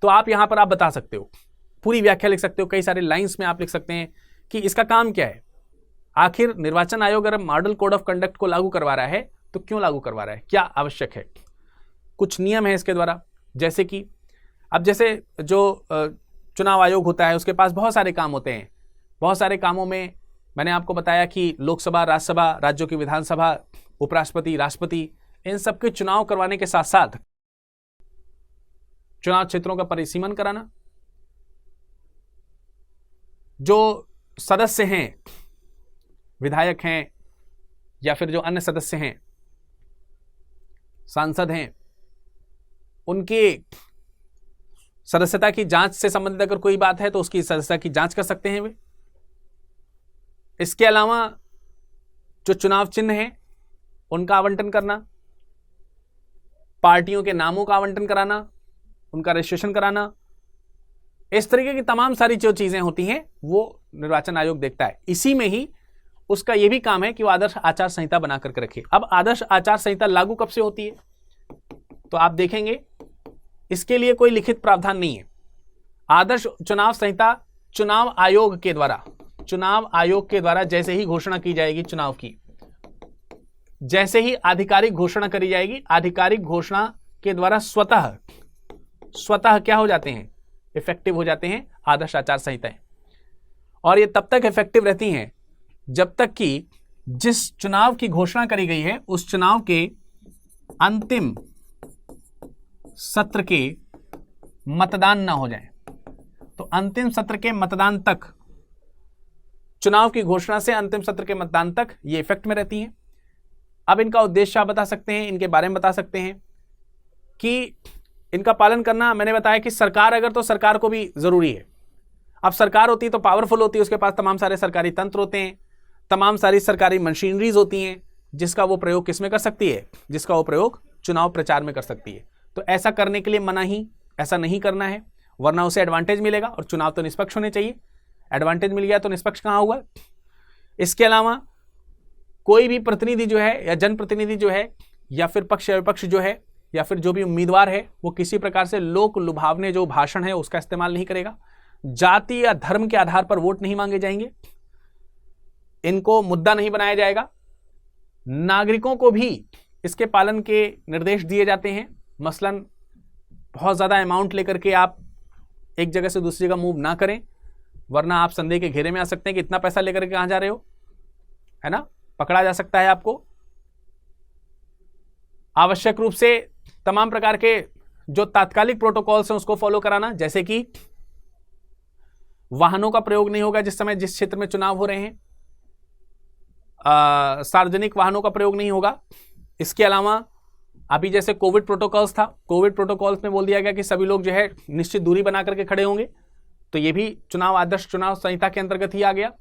S1: तो आप यहां पर आप बता सकते हो, पूरी व्याख्या लिख सकते हो, कई सारे लाइंस में आप लिख सकते हैं कि इसका काम क्या है। आखिर निर्वाचन आयोग अगर मॉडल कोड ऑफ कंडक्ट को लागू करवा रहा है तो क्यों लागू करवा रहा है, क्या आवश्यक है? कुछ नियम है इसके द्वारा, जैसे कि अब जैसे जो चुनाव आयोग होता है उसके पास बहुत सारे काम होते हैं। बहुत सारे कामों में मैंने आपको बताया कि लोकसभा, राज्यसभा, राज्यों की विधानसभा, उपराष्ट्रपति, राष्ट्रपति, इन सबके चुनाव करवाने के साथ साथ चुनाव क्षेत्रों का परिसीमन कराना, जो सदस्य हैं, विधायक हैं या फिर जो अन्य सदस्य हैं, सांसद हैं, उनके सदस्यता की जांच से संबंधित अगर कोई बात है तो उसकी सदस्यता की जांच कर सकते हैं वे। इसके अलावा जो चुनाव चिन्ह हैं उनका आवंटन करना, पार्टियों के नामों का आवंटन कराना, उनका रजिस्ट्रेशन कराना, इस तरीके की तमाम सारी जो चीजें होती हैं वो निर्वाचन आयोग देखता है। इसी में ही उसका यह भी काम है कि वो आदर्श आचार संहिता बना करके रखे। अब आदर्श आचार संहिता लागू कब से होती है तो आप देखेंगे इसके लिए कोई लिखित प्रावधान नहीं है। आदर्श चुनाव संहिता चुनाव आयोग के द्वारा जैसे ही घोषणा की जाएगी चुनाव की, जैसे ही आधिकारिक घोषणा करी जाएगी, आधिकारिक घोषणा के द्वारा स्वतः क्या हो जाते हैं? इफेक्टिव हो जाते हैं आदर्श आचार संहिताएं। और ये तब तक इफेक्टिव रहती हैं जब तक कि जिस चुनाव की घोषणा करी गई है उस चुनाव के अंतिम सत्र के मतदान ना हो जाए। तो अंतिम सत्र के मतदान तक, चुनाव की घोषणा से अंतिम सत्र के मतदान तक ये इफेक्ट में रहती हैं। अब इनका उद्देश्य आप बता सकते हैं, इनके बारे में बता सकते हैं कि इनका पालन करना मैंने बताया कि सरकार अगर तो सरकार को भी जरूरी है। अब सरकार होती है तो पावरफुल होती है, उसके पास तमाम सारे सरकारी तंत्र होते हैं, तमाम सारी सरकारी मशीनरीज होती हैं, जिसका वो प्रयोग किसमें कर सकती है, जिसका वो प्रयोग चुनाव प्रचार में कर सकती है। तो ऐसा करने के लिए मना ही, ऐसा नहीं करना है, वरना उसे एडवांटेज मिलेगा और चुनाव तो निष्पक्ष होने चाहिए। एडवांटेज मिल गया तो निष्पक्ष कहां हुआ। इसके अलावा कोई भी प्रतिनिधि जो है या जनप्रतिनिधि जो है या फिर पक्ष या विपक्ष जो है या फिर जो भी उम्मीदवार है वो किसी प्रकार से लोक लुभावने जो भाषण है उसका इस्तेमाल नहीं करेगा। जाति या धर्म के आधार पर वोट नहीं मांगे जाएंगे, इनको मुद्दा नहीं बनाया जाएगा। नागरिकों को भी इसके पालन के निर्देश दिए जाते हैं। मसलन बहुत ज्यादा अमाउंट लेकर के आप एक जगह से दूसरी जगह मूव ना करें, वरना आप संदेह के घेरे में आ सकते हैं कि इतना पैसा लेकर के कहां जा रहे हो, है ना, पकड़ा जा सकता है आपको। आवश्यक रूप से तमाम प्रकार के जो तात्कालिक प्रोटोकॉल्स हैं उसको फॉलो कराना, जैसे कि वाहनों का प्रयोग नहीं होगा जिस समय जिस क्षेत्र में चुनाव हो रहे हैं, सार्वजनिक वाहनों का प्रयोग नहीं होगा। इसके अलावा अभी जैसे कोविड प्रोटोकॉल्स था, कोविड प्रोटोकॉल्स में बोल दिया गया कि सभी लोग जो है निश्चित दूरी बना करके खड़े होंगे, तो ये भी चुनाव आदर्श चुनाव संहिता के अंतर्गत ही आ गया।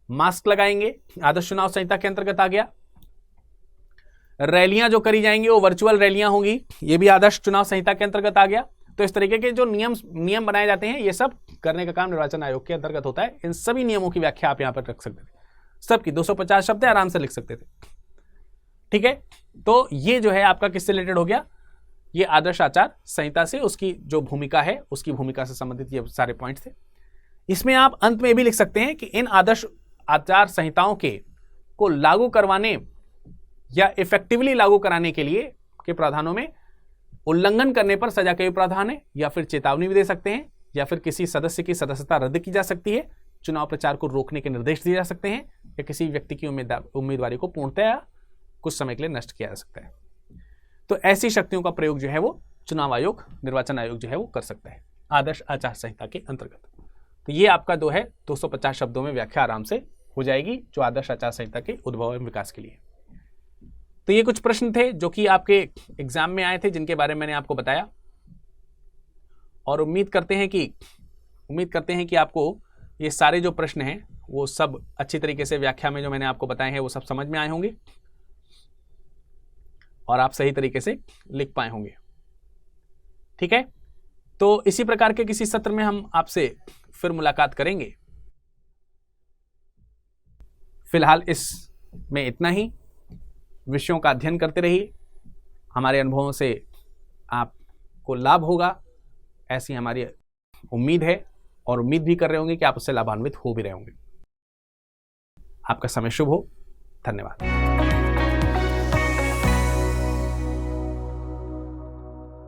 S1: मास्क लगाएंगे, आदर्श चुनाव संहिता के अंतर्गत आ गया। रैलियां जो करी जाएंगी वो वर्चुअल रैलियां होंगी, ये भी आदर्श चुनाव संहिता के अंतर्गत आ गया। तो इस तरीके के जो नियम बनाए जाते हैं ये सब करने का काम निर्वाचन आयोग के अंतर्गत होता है। इन सभी नियमों की व्याख्या आप यहां पर रख सकते थे, सबकी 250 शब्द आराम से लिख सकते थे। ठीक है, तो ये जो है आपका किससे रिलेटेड हो गया, ये आदर्श आचार संहिता से उसकी जो भूमिका है उसकी भूमिका से संबंधित ये सारे पॉइंट थे। इसमें आप अंत में भी लिख सकते हैं कि इन आदर्श आचार संहिताओं को लागू करवाने या इफेक्टिवली लागू कराने के लिए के प्रावधानों में उल्लंघन करने पर सजा के प्रावधान है, या फिर चेतावनी भी दे सकते हैं, या फिर किसी सदस्य की सदस्यता रद्द की जा सकती है, चुनाव प्रचार को रोकने के निर्देश दिए जा सकते हैं, या किसी व्यक्ति की उम्मीदवारी को पूर्णतया कुछ समय के लिए नष्ट किया जा सकता है। तो ऐसी शक्तियों का प्रयोग जो है वो चुनाव आयोग, निर्वाचन आयोग जो है वो कर सकता है आदर्श आचार संहिता के अंतर्गत। तो ये आपका जो है 250 शब्दों में व्याख्या आराम से हो जाएगी जो आदर्श आचार संहिता के उद्भव एवं विकास के लिए। तो ये कुछ प्रश्न थे जो कि आपके एग्जाम में आए थे, जिनके बारे में मैंने आपको बताया, और उम्मीद करते हैं कि आपको ये सारे जो प्रश्न हैं वो सब अच्छी तरीके से व्याख्या में जो मैंने आपको बताए हैं वो सब समझ में आए होंगे और आप सही तरीके से लिख पाए होंगे। ठीक है, तो इसी प्रकार के किसी सत्र में हम आपसे फिर मुलाकात करेंगे। फिलहाल इसमें इतना ही। विषयों का अध्ययन करते रहिए, हमारे अनुभवों से आपको लाभ होगा ऐसी हमारी उम्मीद है, और उम्मीद भी कर रहे होंगे कि आप उससे लाभान्वित हो भी रहे होंगे। आपका समय शुभ हो। धन्यवाद।